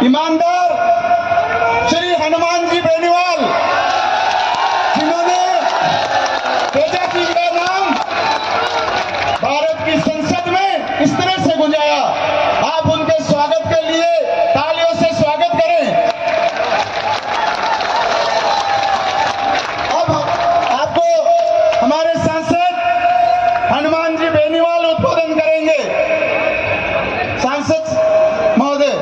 ईमानदार श्री हनुमान जी बेनीवाल, जिन्होंने तेजा जी का नाम भारत की संसद में इस तरह से गुंजाया। आप उनके स्वागत के लिए तालियों से स्वागत करें। अब आपको हमारे सांसद हनुमान जी बेनीवाल उद्बोधन करेंगे। सांसद महोदय।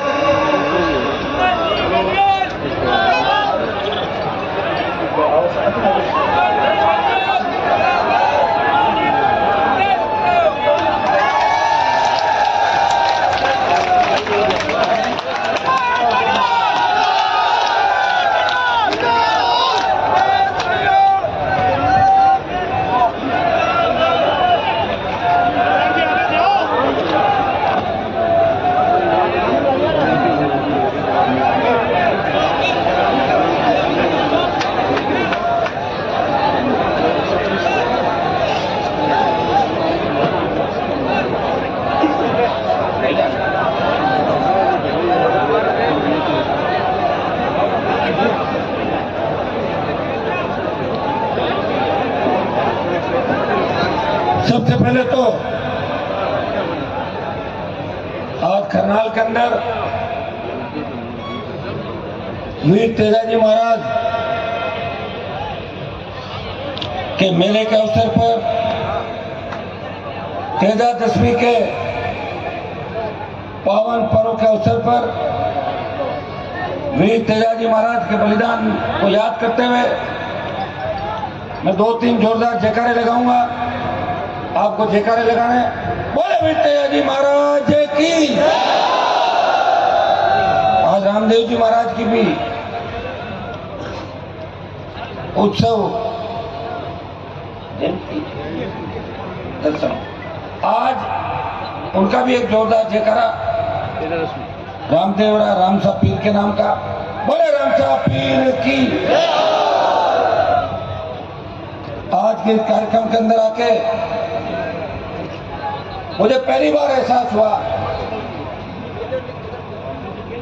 सबसे पहले तो आज करनाल के अंदर वीर तेजाजी महाराज के मेले के अवसर पर तेजा दशमी के पावन पर्व के अवसर पर वीर तेजाजी महाराज के बलिदान को याद करते हुए मैं 2-3 जोरदार जयकारे लगाऊंगा। आपको जयकारे लगाने बोले वीर तेजाजी महाराज की। आज रामदेव जी महाराज की भी उत्सव दर्शन, आज उनका भी एक जोरदार जयकारा रामदेव रामसा पीर के नाम का। बोले रामसा पीर की। आज के इस कार्यक्रम के अंदर आके मुझे पहली बार एहसास हुआ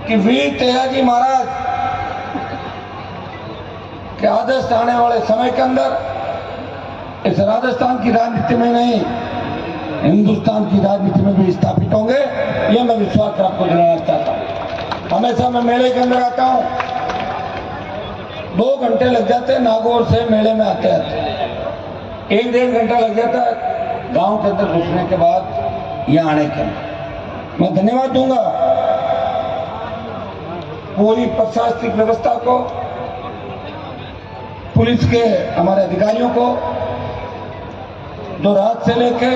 कि वीर तेजाजी महाराज के आदर्श आने वाले समय के अंदर इस राजस्थान की राजनीति में नहीं, हिंदुस्तान की राजनीति में भी स्थापित होंगे। यह मैं विश्वास आपको दिलाना चाहता हूं। हमेशा मैं मेले के अंदर आता हूं, 2 घंटे लग जाते हैं नागौर से मेले में आते आते, 1-1.5 घंटा लग जाता है गांव के अंदर घुसने के बाद यहाँ आने के अंदर। मैं धन्यवाद दूंगा पूरी प्रशासनिक व्यवस्था को, पुलिस के हमारे अधिकारियों को, जो रात से लेके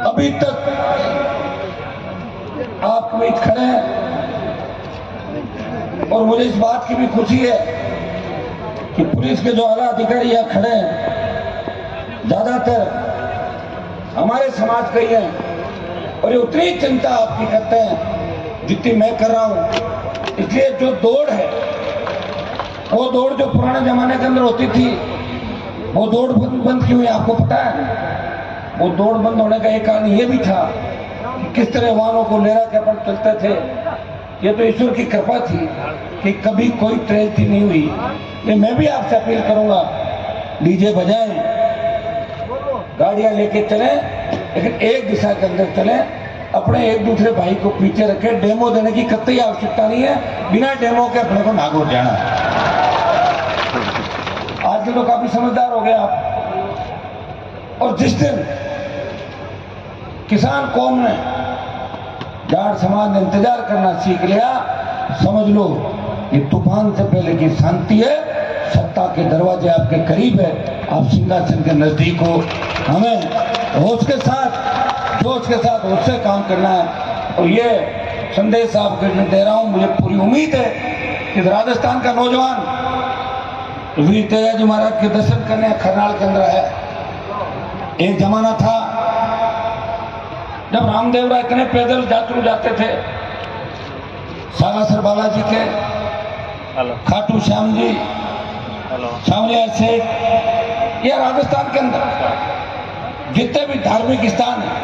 अभी तक आप बीच खड़े हैं। और मुझे इस बात की भी खुशी है कि पुलिस के जो आला अधिकारी यहाँ खड़े हैं ज्यादातर हमारे समाज के ही हैं, और ये उतनी चिंता आपकी करते हैं जितनी मैं कर रहा हूं। इसलिए जो दौड़ है, वो दौड़ जो पुराने जमाने के अंदर होती थी, वो दौड़ बंद क्यों है आपको पता है? वो दौड़ बंद होने का एक कारण ये भी था कि किस तरह वाहनों को लेरा के अपन चलते थे। ये तो ईश्वर की कृपा थी कि कभी कोई ट्रेजेडी नहीं हुई। ये मैं भी आपसे अपील करूंगा, डीजे बजाएं, गाड़ियां लेके चलें, लेकिन एक दिशा के अंदर चलें। अपने एक दूसरे भाई को पीछे रखें। डेमो देने की कतई आवश्यकता नहीं है। बिना डेमो के अपने को नागौर जाना है। आज के लोग काफी समझदार हो गए आप। और जिस दिन किसान कौम ने, जाट समाज ने इंतजार करना सीख लिया, समझ लो ये तूफान से पहले की शांति है। सत्ता के दरवाजे आपके करीब है, आप सिंहासन के नजदीक हो। हमें होश के साथ, जोश के साथ उससे काम करना है। और ये संदेश आपको मैं दे रहा हूं। मुझे पूरी उम्मीद है कि राजस्थान का नौजवान वीर तेजाजी महाराज के दर्शन करने करनाल के अंदर है। एक जमाना था जब रामदेव राय इतने पैदल यात्रु जाते थे, सालासर बालाजी के, खाटू श्याम जी, सावलिया से, यह राजस्थान के अंदर जितने भी धार्मिक स्थान हैं।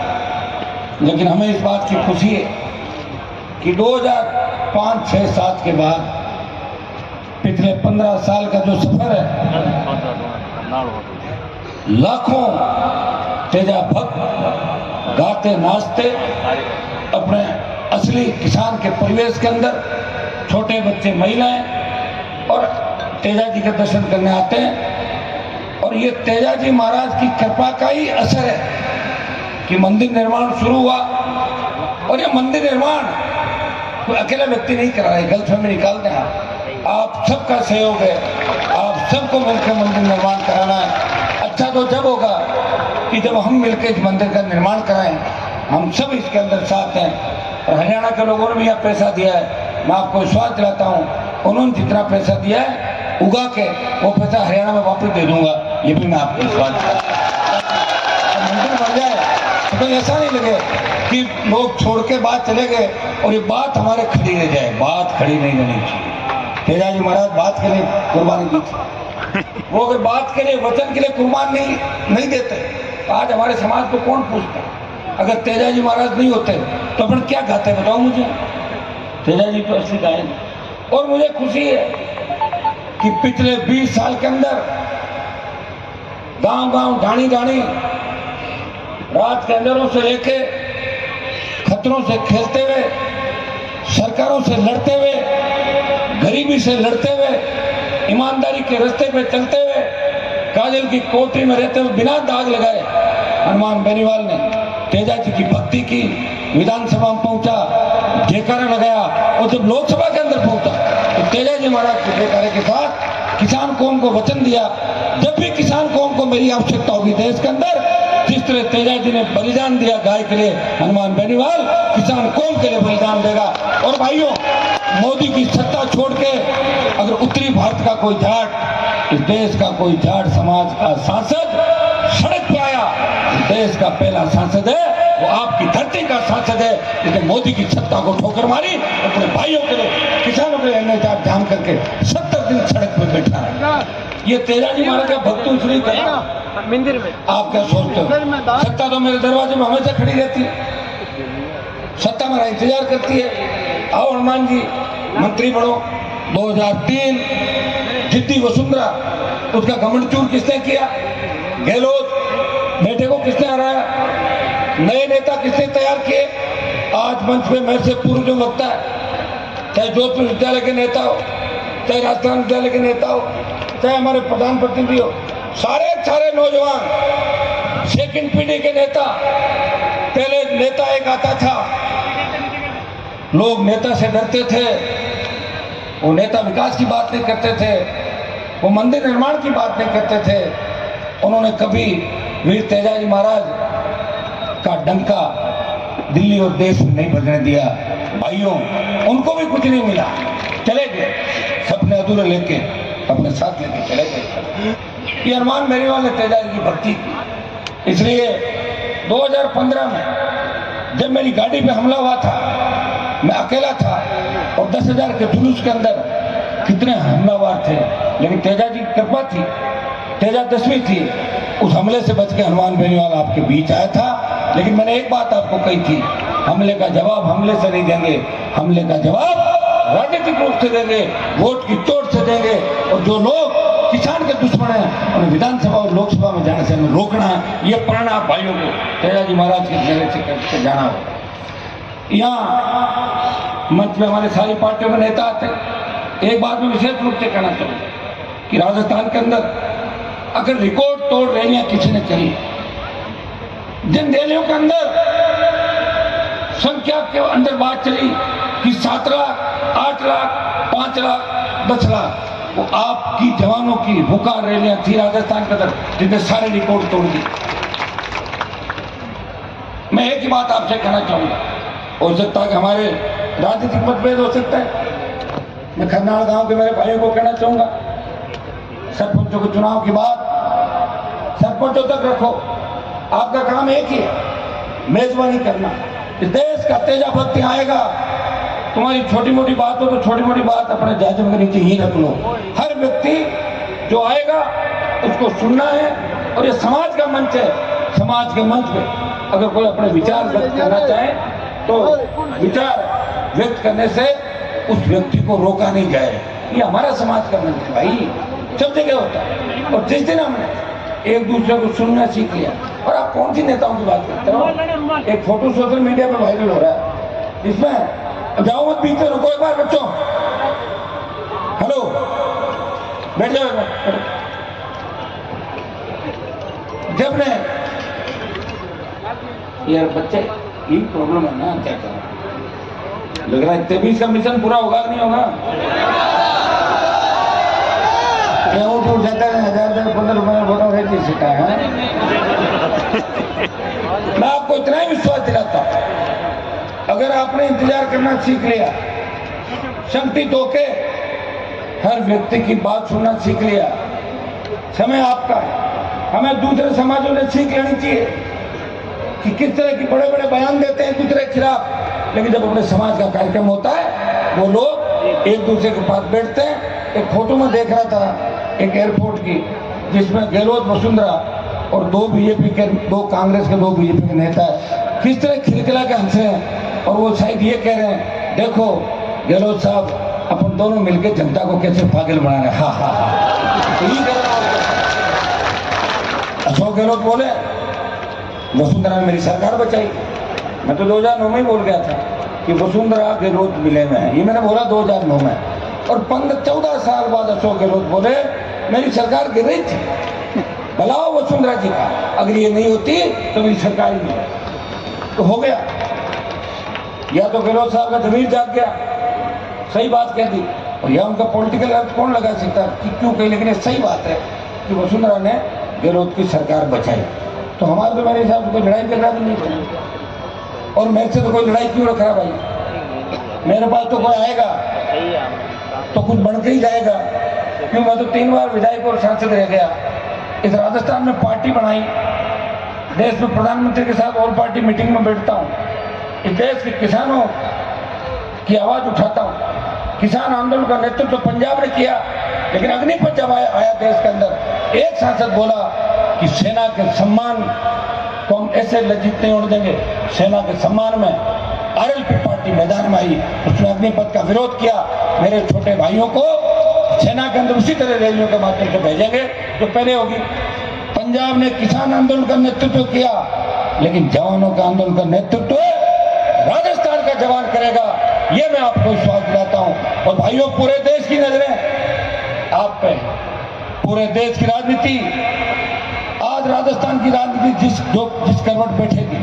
लेकिन हमें इस बात की खुशी है कि 2005-6-7 के बाद पिछले 15 साल का जो सफर है, लाखों तेजा भक्त गाते नाचते अपने असली किसान के परिवेश के अंदर, छोटे बच्चे, महिलाएं और तेजा जी के दर्शन करने आते हैं। और ये तेजा जी महाराज की कृपा का ही असर है कि मंदिर निर्माण शुरू हुआ। और ये मंदिर निर्माण कोई अकेला व्यक्ति नहीं करा है, गलतफहमी निकाल दें आप सबका सहयोग है, आप सबको मिलकर मंदिर निर्माण कराना है। अच्छा तो जब होगा कि जब हम मिलकर इस मंदिर का निर्माण कराएं, हम सब इसके अंदर साथ हैं। और हरियाणा के लोगों ने भी यहाँ पैसा दिया है, मैं आपको विश्वास दिलाता हूँ, उन्होंने जितना पैसा दिया है उगा के वो पैसा हरियाणा में वापस दे दूंगा, ये भी मैं आपको विश्वास दिलाता हूँ। मंदिर बन जाए तो ऐसा नहीं लगे कि लोग छोड़ के बात चले गए और ये बात हमारे खड़ी रह जाए, बात खड़ी नहीं रहनी चाहिए। तेजा जी महाराज बात के लिए कुर्बानी दी थी, वो अगर बात के लिए, वचन के लिए कुर्बान नहीं देते तो आज हमारे समाज को कौन पूछता? अगर तेजा जी महाराज नहीं होते तो अपन क्या गाते बताओ मुझे? तेजा जी तो असली गायक। और मुझे खुशी है कि पिछले 20 साल के अंदर गांव-गांव, ढाणी-ढाणी, रात के अंधेरों से लेके खतरों से खेलते हुए, सरकारों से लड़ते हुए, गरीबी से लड़ते हुए, ईमानदारी के रास्ते पे चलते हुए, काजल की कोठरी में रहते हुए बिना दाग लगाए हनुमान बेनीवाल ने तेजा जी की भक्ति की, विधानसभा में पहुंचा, जयकारा लगाया। और जब लोकसभा के अंदर पहुंचा तो तेजा जी महाराज के जयकारे के साथ किसान कौम को वचन दिया, जब भी किसान कौम को मेरी आवश्यकता होगी देश के अंदर, जिस तरह तेजा जी ने बलिदान दिया गाय के लिए, हनुमान बेनीवाल किसान कौम के लिए बलिदान देगा। और भाइयों, मोदी की सत्ता छोड़ के अगर उत्तरी भारत का कोई जाट, इस देश का कोई जाट समाज का सांसद सड़क पे आया, देश का पहला सांसद है, वो आपकी धरती का सांसद है, लेकिन मोदी की सत्ता को ठोकर मारी, अपने भाइयों के लिए, किसानों के लिए एनएचआर जाम करके 70 दिन सड़क पे बैठा है। ये तेजा जी महाराज का भक्त उसने कहा। मंदिर में आप क्या सोचते हो? सत्ता तो मेरे दरवाजे में हमेशा खड़ी रहती है, सत्ता मेरा इंतजार करती है, आओ हनुमान जी मंत्री बनो। 2003 जिद्दी वसुंधरा, उसका घमंड चूर किसने किया? गहलोत बेटे को किसने हराया? नए नेता किसने तैयार किए? आज मंच पे मेरे से पूर्व जो लगता है, चाहे जोधपुर विद्यालय के नेता हो, चाहे राजस्थान विद्यालय के नेता हो, चाहे हमारे प्रधान प्रतिनिधि हो, सारे नौजवान सेकंड पीढ़ी के नेता। पहले नेता एक आता था, लोग नेता से डरते थे, वो नेता विकास की बात नहीं करते थे, वो मंदिर निर्माण की बात नहीं करते थे। उन्होंने कभी वीर तेजा जी महाराज का डंका दिल्ली और देश में नहीं बजने दिया। भाइयों, उनको भी कुछ नहीं मिला, चले गए, सपने अधूरे लेके अपने साथ लेके चले गए। ये हनुमान बेनीवाल ने तेजा जी की भक्ति की। इसलिए 2015 में जब मेरी गाड़ी पे हमला हुआ था, मैं अकेला था और 10,000 के जुलूस के अंदर कितने हमलावर थे, लेकिन तेजा जी की कृपा थी, तेजा दसवीं थी, उस हमले से बच के हनुमान बेनीवाल आपके बीच आया था। लेकिन मैंने एक बात आपको कही थी, हमले का जवाब हमले से नहीं देंगे, हमले का जवाब राजनीतिक रूप से देंगे, वोट की चोट से देंगे। और जो लोग किसान के दुश्मन हैं, उन्हें विधानसभा और लोकसभा में जाने से हमें रोकना है। ये प्रण आप भाइयों को तेजा जी महाराज के मेले से करके जाना होगा। यहाँ मंच में हमारे सारी पार्टियों में नेता आते। एक बात मैं विशेष रूप से कहना चाहूँगा कि राजस्थान के अंदर अगर रिकॉर्ड तोड़ रैलियां किसी ने करी, जिन रैलियों के अंदर संख्या के अंदर बात चली कि 7 लाख, 8 लाख, 5 लाख, 10 लाख, वो आपकी जवानों की हुकार रैलियां थी राजस्थान के अंदर, जिनने सारे रिकॉर्ड तोड़ दी। मैं एक ही बात आपसे कहना चाहूंगा, हो सकता है कि हमारे राजनीतिक मतभेद हो सकता है, मैं खरनाल गांव के मेरे भाइयों को कहना चाहूंगा, सरपंचों के चुनाव की बात सरपंचों तक रखो, आपका काम एक ही है, मेजबानी करना। इस देश का तेजा भक्ति आएगा, तुम्हारी छोटी मोटी बात हो तो छोटी मोटी बात अपने जायजे के नीचे ही रख लो। हर व्यक्ति जो आएगा उसको सुनना है, और ये समाज का मंच है, समाज के मंच पे अगर कोई अपने विचार व्यक्त करना चाहे तो विचार व्यक्त करने से उस व्यक्ति को रोका नहीं जाए। ये हमारा समाज का मंच है भाई, सब जगह होता है। और जिस दिन हमने एक दूसरे को सुनना सीख लिया, और आप कौन सी नेताओं की बात करते हो? एक फोटो सोशल मीडिया पे वायरल हो रहा है, इसमें जाओ मत बीच में, रुको एक बार बच्चों, हेलो बैठ जाओ एक बार। जब ने यार बच्चे यही प्रॉब्लम है ना, क्या करें, लग रहा है 23 का मिशन पूरा होगा कि नहीं होगा? उठ जाता है 1000-15 रुपए में बोला रहती सीटा है। मैं आपको इतना ही विश्वास दिलाता हूं, अगर आपने इंतजार करना सीख लिया, संगठित होके हर व्यक्ति की बात सुनना सीख लिया, समय आपका है। हमें दूसरे समाजों से सीख लेनी चाहिए कि किस तरह की बड़े बड़े बयान देते हैं दूसरे के खिलाफ, लेकिन जब अपने समाज का कार्यक्रम होता है वो लोग एक दूसरे के पास बैठते हैं। एक फोटो में देख रहा था एक एयरपोर्ट की, जिसमें गहलोत, वसुंधरा और दो बीजेपी के, दो कांग्रेस के, दो बीजेपी के नेता किस तरह खिलखिला के हंसे हैं, और वो शायद ये कह रहे हैं, देखो गहलोत साहब अपन दोनों मिलकर जनता को कैसे पागल बना रहे हैं। हाँ हाँ हाँ, अशोक गहलोत बोले वसुंधरा ने मेरी सरकार बचाई। मैं तो 2009 में ही बोल गया था कि वसुंधरा गहलोत मिले में है, ये मैंने बोला 2009 में, और 15-14 साल बाद अशोक गहलोत बोले मेरी सरकार गिर रही थी, भलाओ वसुंधरा जी का, अगर ये नहीं होती तो मेरी सरकार ही नहीं। तो हो गया, या तो गहलोत साहब का जमीर जाग गया, सही बात कह दी, और या उनका पॉलिटिकल अर्थ कौन लगा सकता कि क्यों कही, लेकिन ये सही बात है कि वसुंधरा ने गहलोत की सरकार बचाई। तो हमारे तो मेरे हिसाब से कोई लड़ाई झगड़ा भी नहीं था, और मेरे से तो कोई लड़ाई क्यों रख रहा भाई, मेरे पास तो कोई आएगा तो कुछ बन के ही जाएगा, क्यों मैं तो 3 बार विधायक और सांसद रह गया। इस राजस्थान में पार्टी बनाई, देश में प्रधानमंत्री के साथ ऑल पार्टी मीटिंग में बैठता हूँ, इस देश के किसानों की आवाज उठाता हूँ। किसान आंदोलन का नेतृत्व तो पंजाब ने किया, लेकिन अग्निपथ जब आया देश के अंदर, एक सांसद बोला कि सेना के सम्मान को हम ऐसे लज्जित नहीं होने देंगे। सेना के सम्मान में आरएलपी पार्टी मैदान में आई, उसने अग्निपथ का विरोध किया। मेरे छोटे भाइयों को सेना के अंदर उसी तरह रैलियों के माध्यम से भेजेंगे जो पहले होगी। पंजाब ने किसान आंदोलन का नेतृत्व किया, लेकिन जवानों का आंदोलन का नेतृत्व राजस्थान का जवान करेगा, ये मैं आपको विश्वास दिलाता हूं। और भाइयों, पूरे देश की नजरें आप पे, पूरे देश की राजनीति, आज राजस्थान की राजनीति जिस करवट बैठेगी,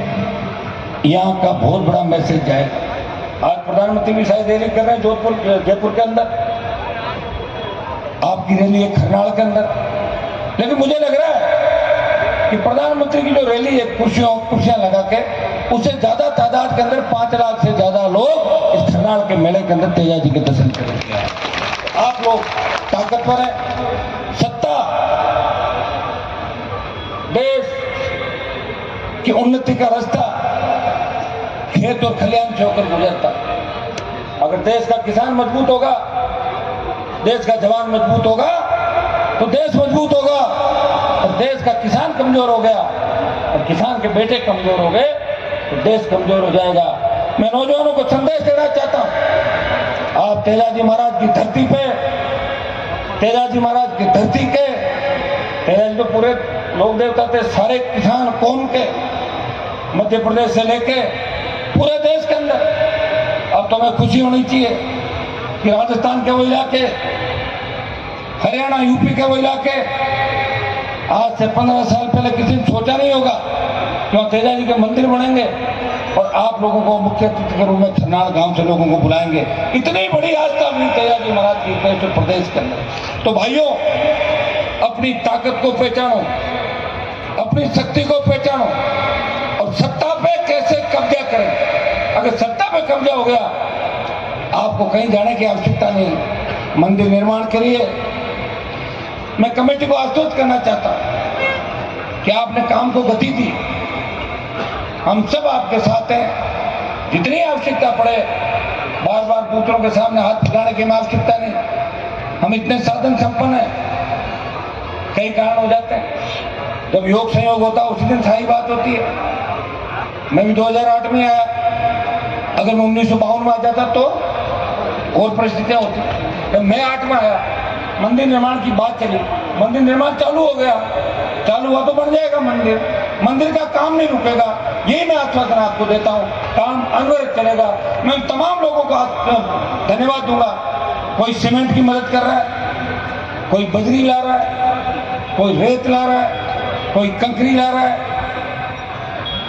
यहाँ का बहुत बड़ा मैसेज जाएगा। आज प्रधानमंत्री भी शायद रैली कर रहे हैं जोधपुर, जयपुर के अंदर, आपकी रैली है खरनाल के अंदर, लेकिन मुझे लग रहा है कि प्रधानमंत्री की जो रैली है कुर्सियां लगा के, उससे ज्यादा तादाद के अंदर 5 लाख से ज्यादा लोग इस खरनाल के मेले के अंदर तेजा जी के दर्शन करेंगे। आप लोग ताकतवर हैं, सत्ता देश की उन्नति का रास्ता खेत और खलिहान से होकर गुजरता। अगर देश का किसान मजबूत होगा, देश का जवान मजबूत होगा, तो देश मजबूत होगा। और देश का किसान कमजोर हो गया और किसान के बेटे कमजोर हो गए तो देश कमजोर हो जाएगा। मैं नौजवानों को संदेश देना चाहता हूं, आप तेजाजी महाराज की धरती पे, तेजाजी महाराज की धरती के, तेजाजी तो पूरे लोक देवता थे सारे किसान कौम के, मध्य प्रदेश से लेके पूरे देश के अंदर। अब तो हमें खुशी होनी चाहिए कि राजस्थान के वो इलाके, हरियाणा, यूपी के वो इलाके, आज से 15 साल पहले किसी ने सोचा नहीं होगा कि तेजा जी के मंदिर बनेंगे और आप लोगों को मुख्य अतिथि के रूप में खरनाल गांव से लोगों को बुलाएंगे। इतनी बड़ी आस्था अपनी तेजा जी महाराज की उत्तर प्रदेश के अंदर। तो भाइयों, अपनी ताकत को पहचानो, अपनी शक्ति को पहचानो और सत्ता पे कैसे कब्जा करें। अगर सत्ता पे कब्जा हो गया, आपको कहीं जाने की आवश्यकता नहीं, मंदिर निर्माण करिए। मैं कमेटी को आश्वस्त करना चाहता हूं कि आपने काम को गति दी, हम सब आपके साथ हैं। जितनी आवश्यकता पड़े, बार बार दूसरों के सामने हाथ फैलाने की आवश्यकता नहीं। हम इतने साधन संपन्न हैं, कई कारण हो जाते हैं। जब योग संयोग होता है उसी दिन सारी बात होती है। मैं भी 2008 में आया, अगर मैं 1952 में आ जाता तो और परिस्थितियां होती। जब मैं 8 में आया, मंदिर निर्माण की बात चली, मंदिर निर्माण चालू हो गया, चालू हुआ तो बन जाएगा मंदिर, मंदिर का काम नहीं रुकेगा, यही मैं आश्वासन आपको देता हूँ, काम अनवरत चलेगा। मैं तमाम लोगों को धन्यवाद दूंगा। कोई सीमेंट की मदद कर रहा है, कोई बजरी ला रहा है, कोई रेत ला रहा है, कोई कंकरी ला रहा है,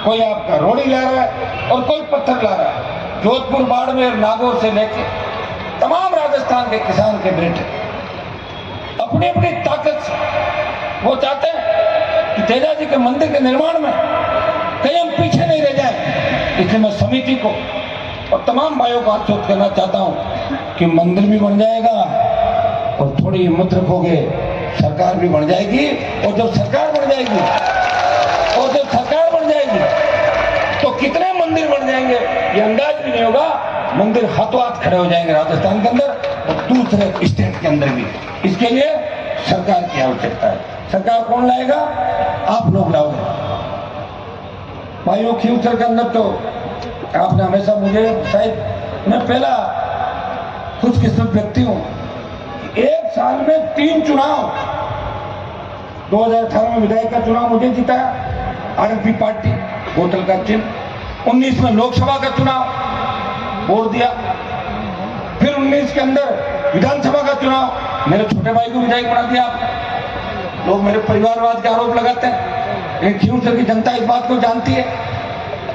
कोई आपका रोड़ी ला रहा है और कोई पत्थर ला रहा है। जोधपुर, बाड़मेर, नागौर से लेके तमाम राजस्थान के किसान के बेटे अपनी अपनी ताकत से वो चाहते हैं कि तेजा जी के मंदिर के निर्माण में कहीं हम पीछे नहीं रह जाए। इसलिए मैं समिति को और तमाम भाइयों को आश्वस्त करना चाहता हूं कि मंदिर भी बन जाएगा और थोड़ी हिम्मत रखोगे सरकार भी बन जाएगी। और जब सरकार बन जाएगी तो कितने मंदिर बन जाएंगे ये अंदाज भी नहीं होगा। मंदिर हाथों हाथ खड़े हो जाएंगे राजस्थान के अंदर और दूसरे स्टेट के अंदर भी। इसके लिए सरकार की आवश्यकता है। सरकार कौन लाएगा? आप लोग लाओगे। भाइयों, खींवसर के अंदर तो आपने हमेशा मुझे, शायद मैं पहला खुशकिस्मत व्यक्ति हूं, एक साल में 3 चुनाव, 2018 में विधायक का चुनाव मुझे जिताया, आरएलपी पार्टी होटल का चिन्ह, 19 में लोकसभा का चुनाव वोट दिया, फिर 19 के अंदर विधानसभा का चुनाव मेरे छोटे भाई को विधायक बना दिया। लोग मेरे परिवारवाद के आरोप लगाते हैं, लेकिन खींवसर की जनता इस बात को जानती है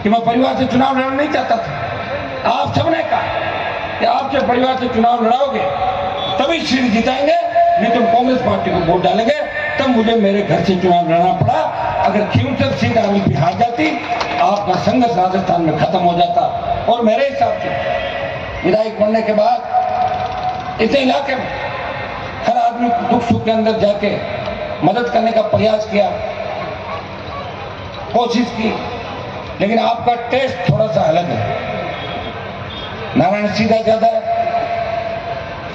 कि मैं परिवार से चुनाव लड़ना नहीं चाहता था। आप सबने कहा कि आप जब परिवार से चुनाव लड़ाओगे तभी सीट जिताएंगे, नहीं तो कांग्रेस पार्टी को वोट डालेंगे। तब मुझे मेरे घर से चुनाव लड़ना पड़ा। अगर खींवसर सीट आरएलपी हार जाती, आपका संघर्ष राजस्थान में खत्म हो जाता। और मेरे हिसाब से विधायक बनने के बाद इस इलाके में हर आदमी दुख सुख के अंदर जाके मदद करने का प्रयास किया, कोशिश की, लेकिन आपका टेस्ट थोड़ा सा अलग है। नारायण सीधा ज्यादा है,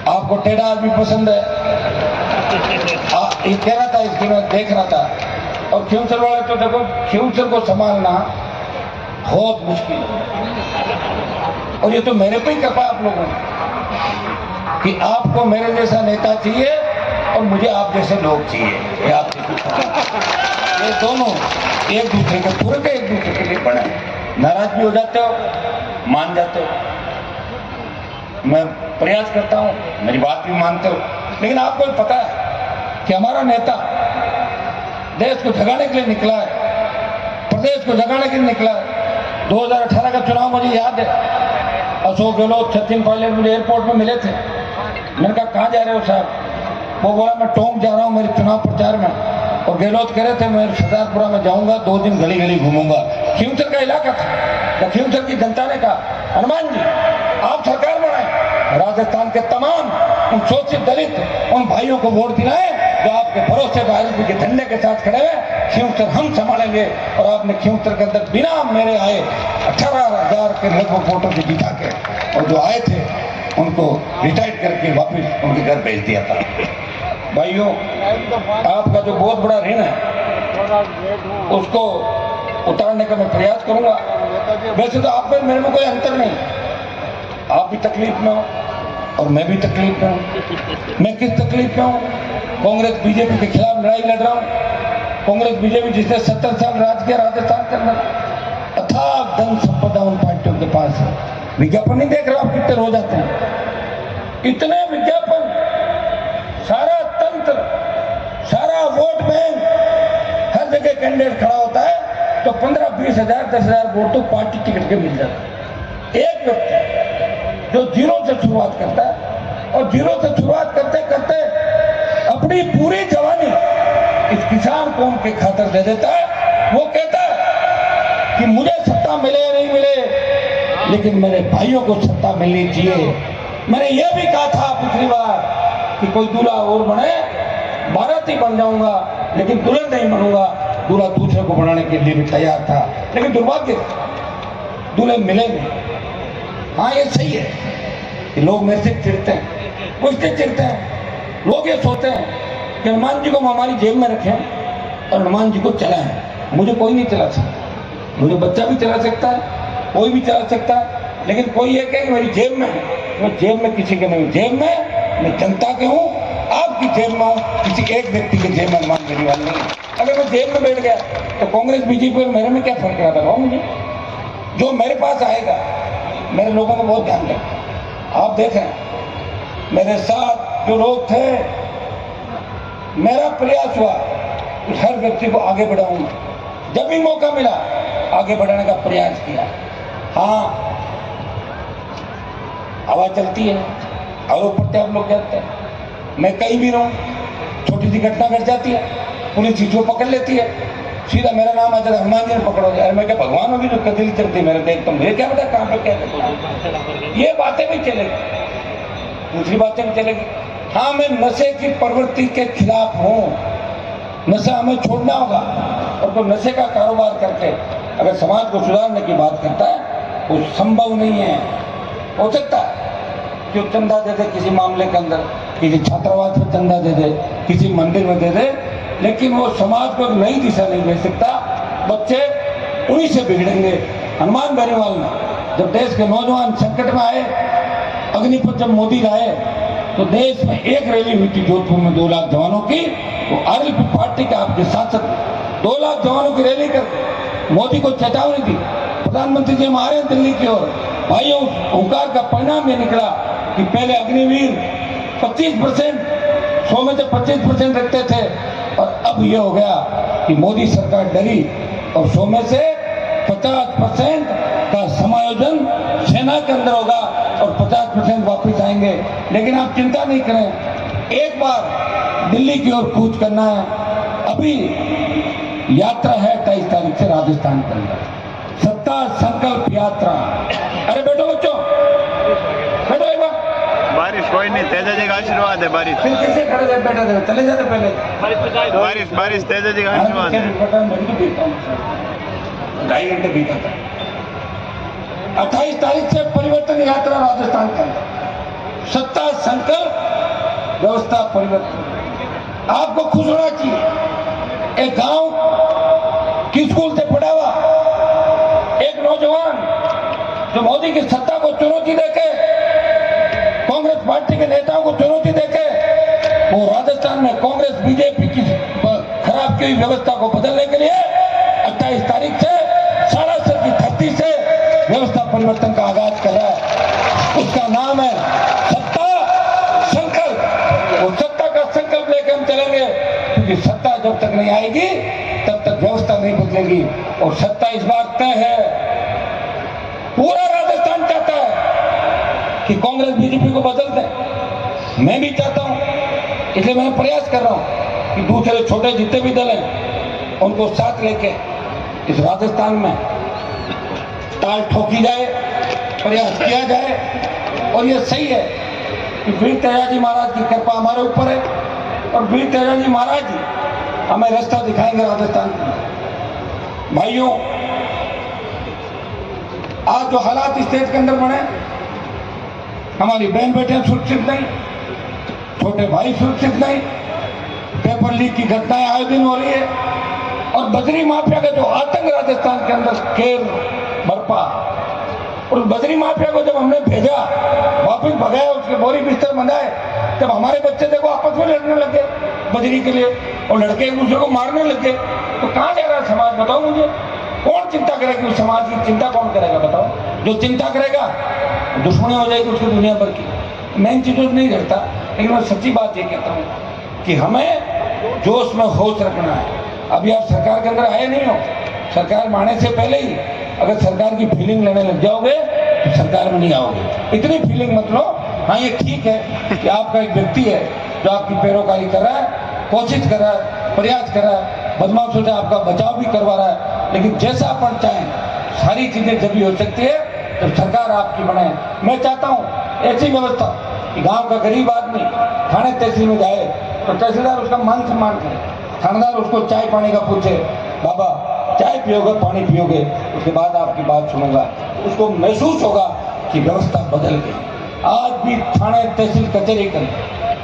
आपको टेढ़ा आदमी पसंद है। ये कह रहा था, इसके मैं देख रहा था। और खींवसर वाले तो देखो, खींवसर को संभालना बहुत मुश्किल है। और ये तो मेरे पे ही कृपा आप लोगों ने कि आपको मेरे जैसा नेता चाहिए और मुझे आप जैसे लोग चाहिए। ये दोनों एक दूसरे के पूरक, एक दूसरे के लिए बने। नाराज भी हो जाते हो, मान जाते हो। मैं प्रयास करता हूं, मेरी बात भी मानते हो, लेकिन आपको भी पता है कि हमारा नेता देश को जगाने के लिए निकला है, प्रदेश को जगाने के लिए निकला है। 2018 का चुनाव मुझे याद है, अशोक गहलोत, सचिन पायलट मुझे एयरपोर्ट में मिले थे। मैंने कहा कहाँ जा रहे हो साहब? वो बोला मैं टोंक जा रहा हूँ मेरे चुनाव प्रचार में। और गहलोत कह रहे थे मैं सरदारपुरा में जाऊंगा, 2 दिन गली गली घूमूंगा। खींवसर का इलाका था। खींवसर की जनता ने कहा हनुमान जी आप सरकार बनाए, राजस्थान के तमाम उन शोषित दलित उन भाइयों को वोट दिलाएं जो आपके भरोसे भारत के झंडे के साथ खड़े हुए। खींवसर हम संभालेंगे। और आपने खींवसर के अंदर बिना मेरे आए 18,000 के लगभग वोटों से जिता के, और जो आए थे उनको रिटायर करके वापस उनके घर भेज दिया था। भाइयों, आपका जो बहुत बड़ा ऋण है उसको उतारने का मैं प्रयास करूंगा। वैसे तो आप में मेरे में कोई अंतर नहीं, आप भी तकलीफ में हो और मैं भी तकलीफ में हूँ। मैं किस तकलीफ में हूँ? कांग्रेस बीजेपी के खिलाफ लड़ाई लड़ रहा हूँ। कांग्रेस बीजेपी जिसने 70 साल राज किया राजस्थान के अंदर, अथाह धन संपदा उन पार्टियों के पास है। विज्ञापन नहीं देख रहे आप कितने रोज आते हैं? इतने विज्ञापन, सारा तंत्र, सारा वोट बैंक, हर जगह कैंडिडेट खड़ा होता है तो 15-20 हजार 10 हजार वोट तो पार्टी टिकट के मिल जाता है। एक व्यक्ति जो जीरो से शुरुआत करता है और जीरो से शुरुआत करते करते अपनी पूरी जवानी इस किसान कौम के खातिर दे देता है। वो कहता है कि मुझे सत्ता मिले या नहीं मिले, लेकिन मेरे भाइयों को सत्ता मिलनी चाहिए। मैंने ये भी कहा था पिछली बार कि कोई दूल्हा और बने, बाराती बन जाऊंगा लेकिन दुल्हन नहीं बनूंगा। दूल्हा दूसरे को बनाने के लिए भी तैयार था, लेकिन दुर्भाग्य दूल्हे मिले नहीं। हाँ, ये सही है कि लोग मेरे से चिढ़ते हैं, वो इससे चिढ़ते हैं। लोग ये सोचते हैं कि हनुमान जी को हम हमारी जेब में रखें और हनुमान जी को चलाएं। मुझे कोई नहीं चला सकता, मुझे बच्चा भी चला सकता है, कोई भी चला सकता है, लेकिन कोई ये कहे कि मेरी जेब में है, वो जेब में किसी के नहीं, जेब में मैं जनता के हूँ, आपकी जेब में हूँ, किसी एक व्यक्ति के जेब में अनुमान केजरीवाल नहीं। अगर मैं जेब में बैठ गया तो कांग्रेस बीजेपी और मेरे में क्या फर्क रहा था? मुझे जो मेरे पास आएगा, मेरे लोगों को बहुत ध्यान रखना। आप देख रहे हैं मेरे साथ जो लोग थे, मेरा प्रयास हुआ उस हर व्यक्ति को आगे बढ़ाऊंगा, जब भी मौका मिला आगे बढ़ाने का प्रयास किया। हाँ, हवा चलती है और ऊपर आप लोग कहते हैं, मैं कहीं भी रहूं, छोटी सी घटना घट जाती है, पुलिस चीजों पकड़ लेती है, सीधा मेरा नाम आ जाता, हनुमान जी ने पकड़ोगे। अरे मैं क्या भगवान होगी जो कदली चलती मेरे देख, तुम मेरे क्या बता कहाँ पे क्या? ये बातें भी चलेगी, दूसरी बातें भी चलेगी। हाँ, मैं नशे की प्रवृत्ति के खिलाफ हूँ। नशा हमें छोड़ना होगा, और तो नशे का कारोबार करके अगर समाज को सुधारने की बात करता है वो संभव नहीं है। हो सकता है कि चंदा दे दे किसी मामले के अंदर, किसी छात्रावास में चंदा दे दे, किसी मंदिर में दे दे, लेकिन वो समाज को नई दिशा नहीं दे सकता। बच्चे उन्हीं से बिगड़ेंगे। हनुमान बेनीवाल ने जब देश के नौजवान संकट में आए, अग्निपथ जब मोदी लाए तो देश में एक रैली हुई थी जोधपुर में 2 लाख जवानों की। तो आरएलपी पार्टी के आपके सांसद 2 लाख जवानों की रैली कर मोदी को चेतावनी दी, प्रधानमंत्री जी हम आ रहे हैं दिल्ली की ओर। भाइयों, हुंकार का परिणाम ये निकला कि पहले अग्निवीर 25%, 100 में से 25% रखते थे, और अब ये हो गया कि मोदी सरकार डरी और 100 में से 50% का समायोजन सेना के अंदर होगा और 50% वापस आएंगे। लेकिन आप चिंता नहीं करें, एक बार दिल्ली की ओर कूच करना है। अभी यात्रा है 28 तारीख से राजस्थान के अंदर, सत्ता संकल्प यात्रा। अरे बैठो बच्चों, बैठो एक बार। बारिश कोई नहीं, तेजा जी का आशीर्वाद है। बारिश फिर कैसे खड़े थे, बैठे थे, चले जाते पहले। बारिश तेजा जी का आशीर्वाद है। 2.5 घंटे बीता था। 28 तारीख से परिवर्तन यात्रा राजस्थान के अंदर, सत्ता संकल्प व्यवस्था परिवर्तन। आपको खुश होना चाहिए। एक गांव की स्कूल से पढ़ा हुआ एक नौजवान जो मोदी की सत्ता को चुनौती देके, कांग्रेस पार्टी के नेताओं को चुनौती देके, वो राजस्थान में कांग्रेस बीजेपी की खराब की हुई व्यवस्था को बदलने के लिए 28 तारीख से सालासर की धरती से व्यवस्था परिवर्तन का आगाज कर रहा है। उसका नाम है सत्ता संकल्प। वो सत्ता का संकल्प लेकर हम चलेंगे, क्योंकि सत्ता जब तक नहीं आएगी तब तक व्यवस्था नहीं बदलेगी। और सत्ता इस बार तय है, पूरा राजस्थान चाहता है कि कांग्रेस बीजेपी को बदल दे। मैं भी चाहता हूं, इसलिए मैं प्रयास कर रहा हूं कि दूसरे छोटे जितने भी दल हैं उनको साथ लेके इस राजस्थान में ताल ठोकी जाए, प्रयास किया जाए। और ये सही है कि वीर तेजाजी महाराज की कृपा हमारे ऊपर है, और वीर तेजाजी महाराज जी हमें रास्ता दिखाएंगे राजस्थान की। भाइयों, आज जो हालात स्टेट के अंदर बने, हमारी बहन बेटियां सुरक्षित नहीं, छोटे भाई सुरक्षित नहीं, पेपर लीक की घटनाएं आए दिन हो रही है, और बजरी माफिया का जो आतंक राजस्थान के अंदर खेल बरपा, और बजरी माफिया को जब हमने भेजा, वापस भगाया, उसके बोरी बिस्तर बनाए, तब हमारे बच्चे देखो आपस में लड़ने लगे बजरी के लिए, और लड़के एक दूसरे को मारने लगे। तो कहाँ जा रहा समाज, बताओ मुझे? कौन चिंता करेगा? उस समाज की चिंता कौन करेगा बताओ? जो चिंता करेगा दुश्मनी हो जाएगी उसकी दुनिया भर की। मैं इन चीजों से नहीं डरता, लेकिन मैं सच्ची बात ये कहता हूँ कि हमें जोश में होश रखना है। अभी आप सरकार के अंदर आए नहीं हो, सरकार में आने से पहले ही अगर सरकार की फीलिंग लेने लग जाओगे तो सरकार में नहीं आओगे। इतनी फीलिंग मत लो। हाँ, ये ठीक है कि आपका एक व्यक्ति है जो आपकी पैरोकारी कर रहा है, कोशिश कर रहा है, प्रयास कर रहा है, बदमाशों से आपका बचाव भी करवा रहा है, लेकिन जैसा अपन चाहें सारी चीजें जब भी हो सकती है जब सरकार आपकी बने। मैं चाहता हूँ ऐसी व्यवस्था कि गांव का गरीब आदमी थाने तहसील में जाए तो तहसीलदार उसका मान सम्मान करे, थानेदार उसको चाय पानी का पूछे, बाबा चाय पियोगे, पानी पियोगे, उसके बाद आपकी बात सुनूंगा। उसको महसूस होगा कि व्यवस्था बदल गई। आज भी थाने तहसील कचहरी कर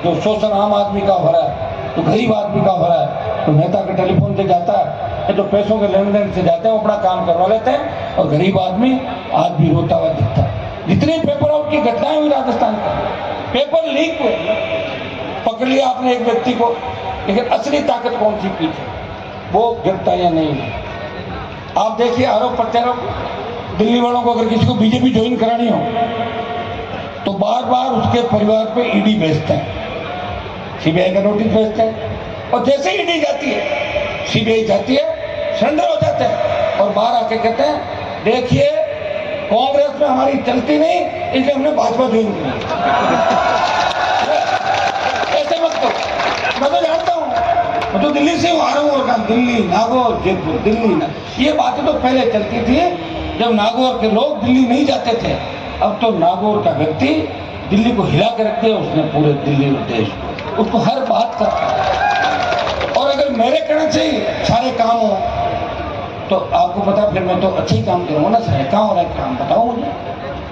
जो शोषण आम आदमी का हो रहा है, तो गरीब आदमी का हो रहा है, तो नेता के टेलीफोन से जाता है, तो पैसों के लेन देन से जाते हैं, वो अपना काम करवा लेते हैं, और गरीब आदमी आज भी रोता हुआ दिखता है। जितनी पेपर आउट की घटनाएं हुई राजस्थान में, पेपर लीक हुए, पकड़ लिया आपने एक व्यक्ति को, लेकिन असली ताकत कौन सी पीछे, वो गिरफ्तारियां नहीं है। आप देखिए आरोप प्रत्यारोप, दिल्ली वालों को अगर किसी को बीजेपी ज्वाइन करानी हो तो बार बार उसके परिवार पे ईडी भेजते हैं, सीबीआई का नोटिस भेजते हैं, और जैसे ईडी जाती है, सीबीआई जाती है, सरेंडर हो जाते हैं और बाहर आके कहते हैं देखिए कांग्रेस में हमारी चलती नहीं, इसलिए हमने भाजपा ज्वाइन की। ऐसे मत करो, मैं तो जानता हूँ, मैं तो दिल्ली से आ रहा हूँ और काम, दिल्ली नागौर जयपुर दिल्ली ना, ये बातें तो पहले चलती थी जब नागौर के लोग दिल्ली नहीं जाते थे। अब तो नागौर का व्यक्ति दिल्ली को हिला कर रख दिया उसने, पूरे दिल्ली और देश को, उसको हर बात करता है। और अगर मेरे कहने से ही सारे काम हो तो आपको पता, फिर मैं तो अच्छे ही काम करूँगा ना सारे, कहाँ हो रहा है काम बताओ मुझे।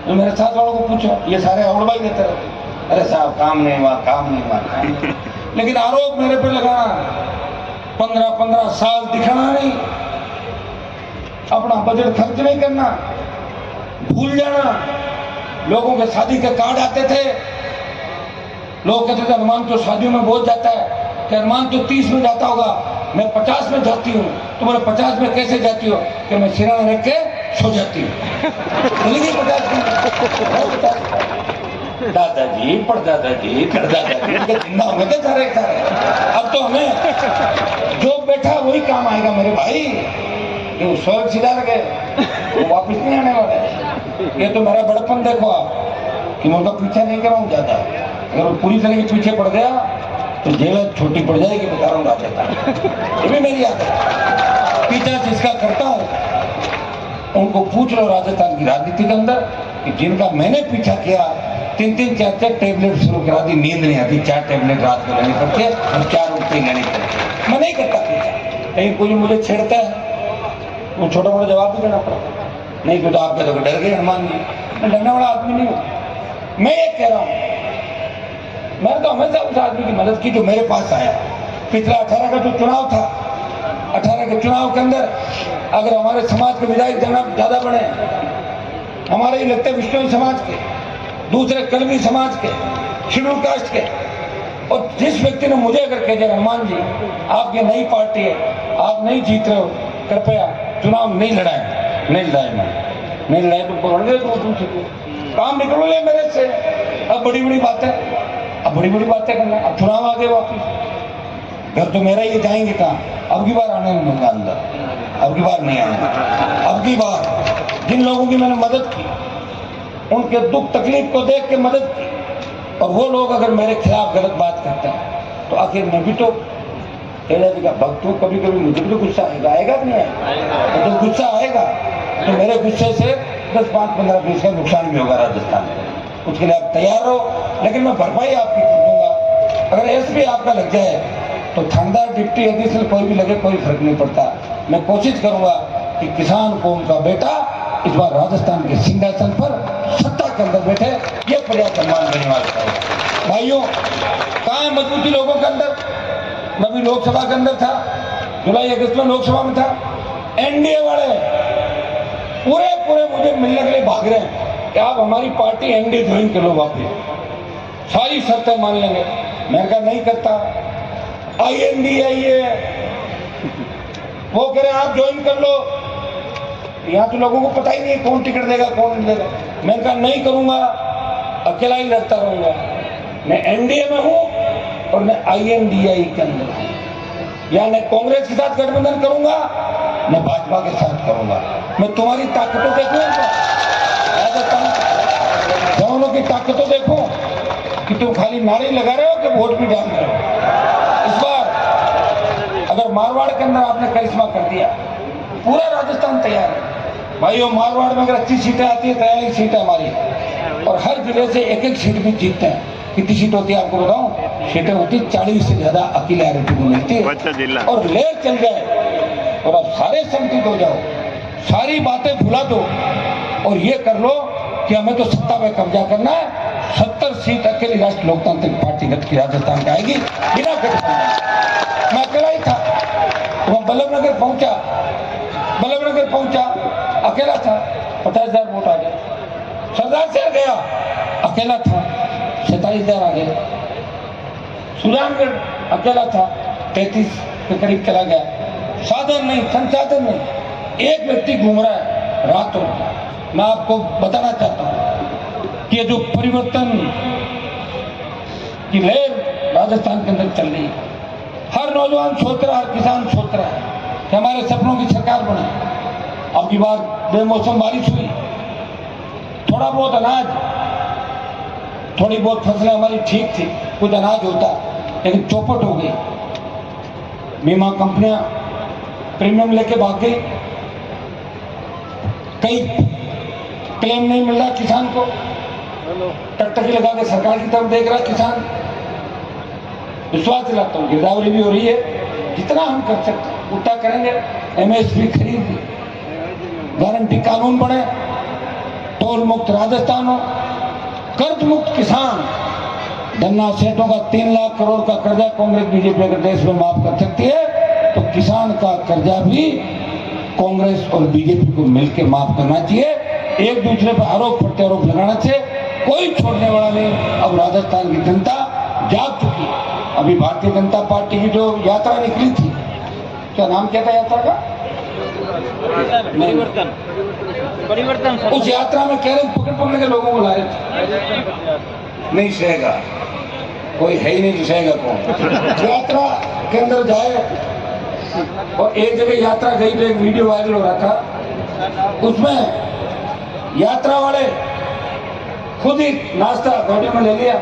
तो मेरे साथ वालों को पूछो, ये सारे अवड़बाई देते रहते, अरे साहब काम नहीं हुआ, काम नहीं हुआ, काम नहीं हुआ। लेकिन आरोप मेरे पे लगाना, 15-15 साल दिखाना नहीं, अपना बजट खर्च नहीं करना, भूल जाना। लोगों के शादी के कार्ड आते थे, लोग कहते थे हनुमान तो शादियों में बहुत जाता है, कि हनुमान तो 30 में जाता होगा, मैं 50 में जाती हूँ। तो बोले 50 में कैसे जाती हो? कि मैं सिराना रख के सो जाती हूँ। 50 दादाजी, परदादाजी, परदादाजी जिंदा होंगे तो सारे सारे। अब तो हमें जो बैठा वही काम आएगा मेरे भाई, जो स्वर्ग सीधा गए वो वापिस नहीं आने वाला है। ये तो मेरा बड़पन देखो आप, कि मैं उनका पीछा नहीं कर रहा हूँ ज्यादा, अगर वो पूरी तरह के पीछे पड़ गया तो जेल छोटी पड़ जाएगी, बता रहा हूँ राजस्थान। ये भी मेरी आदत, पीछा जिसका करता हूँ उनको पूछ लो राजस्थान की राजनीति के अंदर कि जिनका मैंने पीछा किया 3-3, 4-4 टेबलेट शुरू करा दी, नींद नहीं आती, 4 टेबलेट रात को लेनी पड़ती है और 4 उठते लेनी पड़ती है। मैं नहीं करता पीछा, लेकिन कोई मुझे छेड़ता है वो छोटा मोटा जवाब भी देना पड़ता, नहीं तो आपके तो डर गए हनुमान जी, मैं डरने वाला आदमी नहीं हूँ। मैं ये कह रहा हूँ, मैंने तो हमेशा उस आदमी की मदद की जो मेरे पास आया। पिछला 18 का जो चुनाव था, 18 के चुनाव के अंदर अगर हमारे समाज के विधायक ज्यादा बने, हमारे ही लगते विष्णु समाज के, दूसरे कलमी समाज के, शेड्यूल कास्ट के, और जिस व्यक्ति ने मुझे अगर कह दिया हनुमान जी आपकी नई पार्टी है, आप नहीं जीत रहे हो, कृपया चुनाव नहीं लड़ाए, नहीं लड़ाए, मैं नहीं लड़ाए तो बढ़ गए तो काम निकलो ले मेरे से। अब बड़ी बड़ी बातें करना, अब चुनाव आ गए वापिस, घर तो मेरा ही जाएंगे कहाँ, अब की बार आने नहीं दूंगा अंदर, अब की बार नहीं आएंगे। अब की बार जिन लोगों की मैंने मदद की, उनके दुख तकलीफ को देख के मदद की, और वो लोग अगर मेरे खिलाफ गलत बात करते हैं तो आखिर मैं भी तो तेरा जी का भक्त हूँ, कभी कभी मुझे भी तो गुस्सा आएगा कि नहीं आएगा? तो गुस्सा आएगा तो मेरे गुस्से से 10, 5, 15, 20 का नुकसान भी होगा राजस्थान में, उसके लिए आप तैयार हो, लेकिन मैं भरपाई आपकी कर दूंगा। अगर एसपी आपका लग जाए तो थानेदार, डिप्टी एडिशनल कोई भी लगे, कोई फर्क नहीं पड़ता। मैं कोशिश करूंगा कि किसान कौम का बेटा इस बार राजस्थान के सिंहासन पर सत्ता के अंदर बैठे, ये पर्याप्त सम्मान देने वाला है। भाइयों, कहाँ मजबूती लोगों के अंदर? मैं भी लोकसभा के अंदर था, जुलाई अगस्त में लोकसभा में था, एनडीए वाले पूरे मुझे मिलने के लिए भाग रहे हैं कि आप हमारी पार्टी एनडीए ज्वाइन कर लो, वापिस सारी शर्तें मान लेंगे। मैंने कहा नहीं करता, INDA है, वो कह रहे आप ज्वाइन कर लो। यहाँ तो लोगों को पता ही नहीं है कौन टिकट देगा कौन नहीं देगा। मैंने कहा नहीं करूंगा, अकेला ही लड़ता रहूंगा, मैं एनडीए में हूँ और मैं INDA के अंदर हूँ, या मैं कांग्रेस के साथ गठबंधन करूंगा, मैं भाजपा के साथ करूंगा। मैं तुम्हारी ताकतों देखूं, राजस्थान जवानों की ताकतों देखूं कि तुम खाली नारे लगा रहे हो कि वोट भी डाल रहे हो। इस बार अगर मारवाड़ के अंदर आपने करिश्मा कर दिया, पूरा राजस्थान तैयार है भाइयों। मारवाड़ में अगर 80 सीटें आती है, 43 सीटें हमारी, और हर जिले से 1-1 सीट भी जीतते हैं। कितनी सीट होती है आपको बताऊं? सीटें होती 40 से ज्यादा अकेले आरपी को मिलती है, और लेर चल जाए और आप सारे संकित हो जाओ, सारी बातें भुला दो और ये कर लो कि हमें तो सत्ता पे कब्जा करना है। 70 सीट अकेली राष्ट्रीय लोकतांत्रिक पार्टी की राजस्थान का आएगी बिना गठबंधन। मैं अकेला ही था, तो मैं बल्लभनगर पहुंचा, अकेला था, 50,000 वोट आ गए। सरदार शहर गया, अकेला था, 47,000 आ गए। सुजानगढ़ अकेला था, 33 के करीब चला गया। साधन नहीं, संसाधन नहीं, एक व्यक्ति घूम रहा है रातों में। मैं आपको बताना चाहता हूं कि ये जो परिवर्तन की लहर राजस्थान के अंदर चल रही है, हर नौजवान सोच रहा है, हर किसान सोच रहा है कि हमारे सपनों की सरकार बने। अब की बार बेमौसम बारिश हुई, थोड़ा बहुत अनाज, थोड़ी बहुत फसलें हमारी ठीक थी, कुछ अनाज होता, लेकिन चौपट हो गई। बीमा कंपनियां प्रीमियम लेके भाग गई, कई क्लेम नहीं मिल रहा किसान को, टकटकी लगा के सरकार की तरफ देख रहा किसान। विश्वास दिलाता हूँ, गिरदावरी भी हो रही है, जितना हम कर सकते उतना करेंगे। MSP खरीद, गारंटी कानून बने, टोल मुक्त राजस्थान हो, कर्ज मुक्त किसान। धन्ना सेठों का 3 लाख करोड़ का कर्जा कांग्रेस बीजेपी अगर देश में माफ कर सकती है, तो किसान का कर्जा भी कांग्रेस और बीजेपी को मिलकर माफ करना चाहिए। एक दूसरे पर आरोप प्रत्यारोप लगाने से कोई छोड़ने वाला नहीं। अब राजस्थान की जनता जाग चुकी है। अभी भारतीय जनता पार्टी की जो यात्रा निकली थी, क्या नाम क्या था यात्रा का? परिवर्तन। उस यात्रा में कह रहे पकड़ पकड़ के लोगों को ला रहे थे, नहीं सहेगा, कोई है ही नहीं जो सहेगा कौन। यात्रा के अंदर जाए, और एक जगह यात्रा गई तो एक वीडियो वायरल हो रहा था, उसमें यात्रा वाले खुद ही नाश्ता गाड़ी में ले लिया,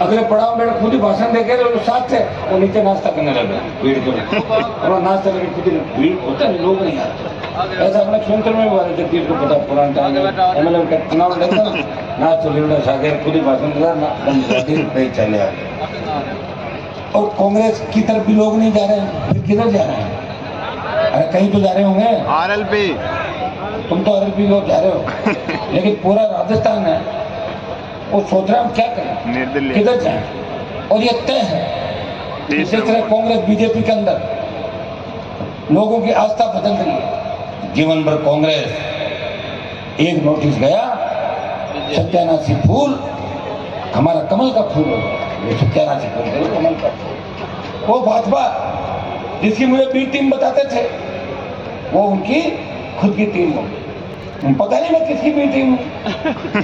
अगले पड़ाव में खुद ही भाषण देके जो साथ थे वो नीचे नाश्ता करने लगे भीड़ को, और नाश्ता करके खुद ही भीड़ होता है, लोग नहीं आते। ऐसा अपने क्षेत्र में हुआ है, जगदीश को पता, पुराना टाइम MLA का चुनाव लड़ता, नाश्ता लेना सागे खुद ही भाषण दिया, चले आ गए। और कांग्रेस की तरफ भी लोग नहीं जा रहे हैं, फिर किधर जा रहे हैं? अरे कहीं तो जा रहे होंगे। RLP, तुम तो RLP लोग जा रहे हो, लेकिन पूरा राजस्थान है वो सोच रहा हम क्या करें, किधर जाए। और ये तय है, इसी तरह कांग्रेस बीजेपी के अंदर लोगों की आस्था बदल रही है। जीवन भर कांग्रेस, एक नोटिस गया, सत्यानाशी फूल हमारा कमल का फूल होगा, ये सत्यानाशी फूल कमल का फूल। वो भाजपा जिसकी मुझे बी टीम बताते थे, वो उनकी खुद की टीम होगी। पता नहीं मैं किसकी बी टीम हूँ।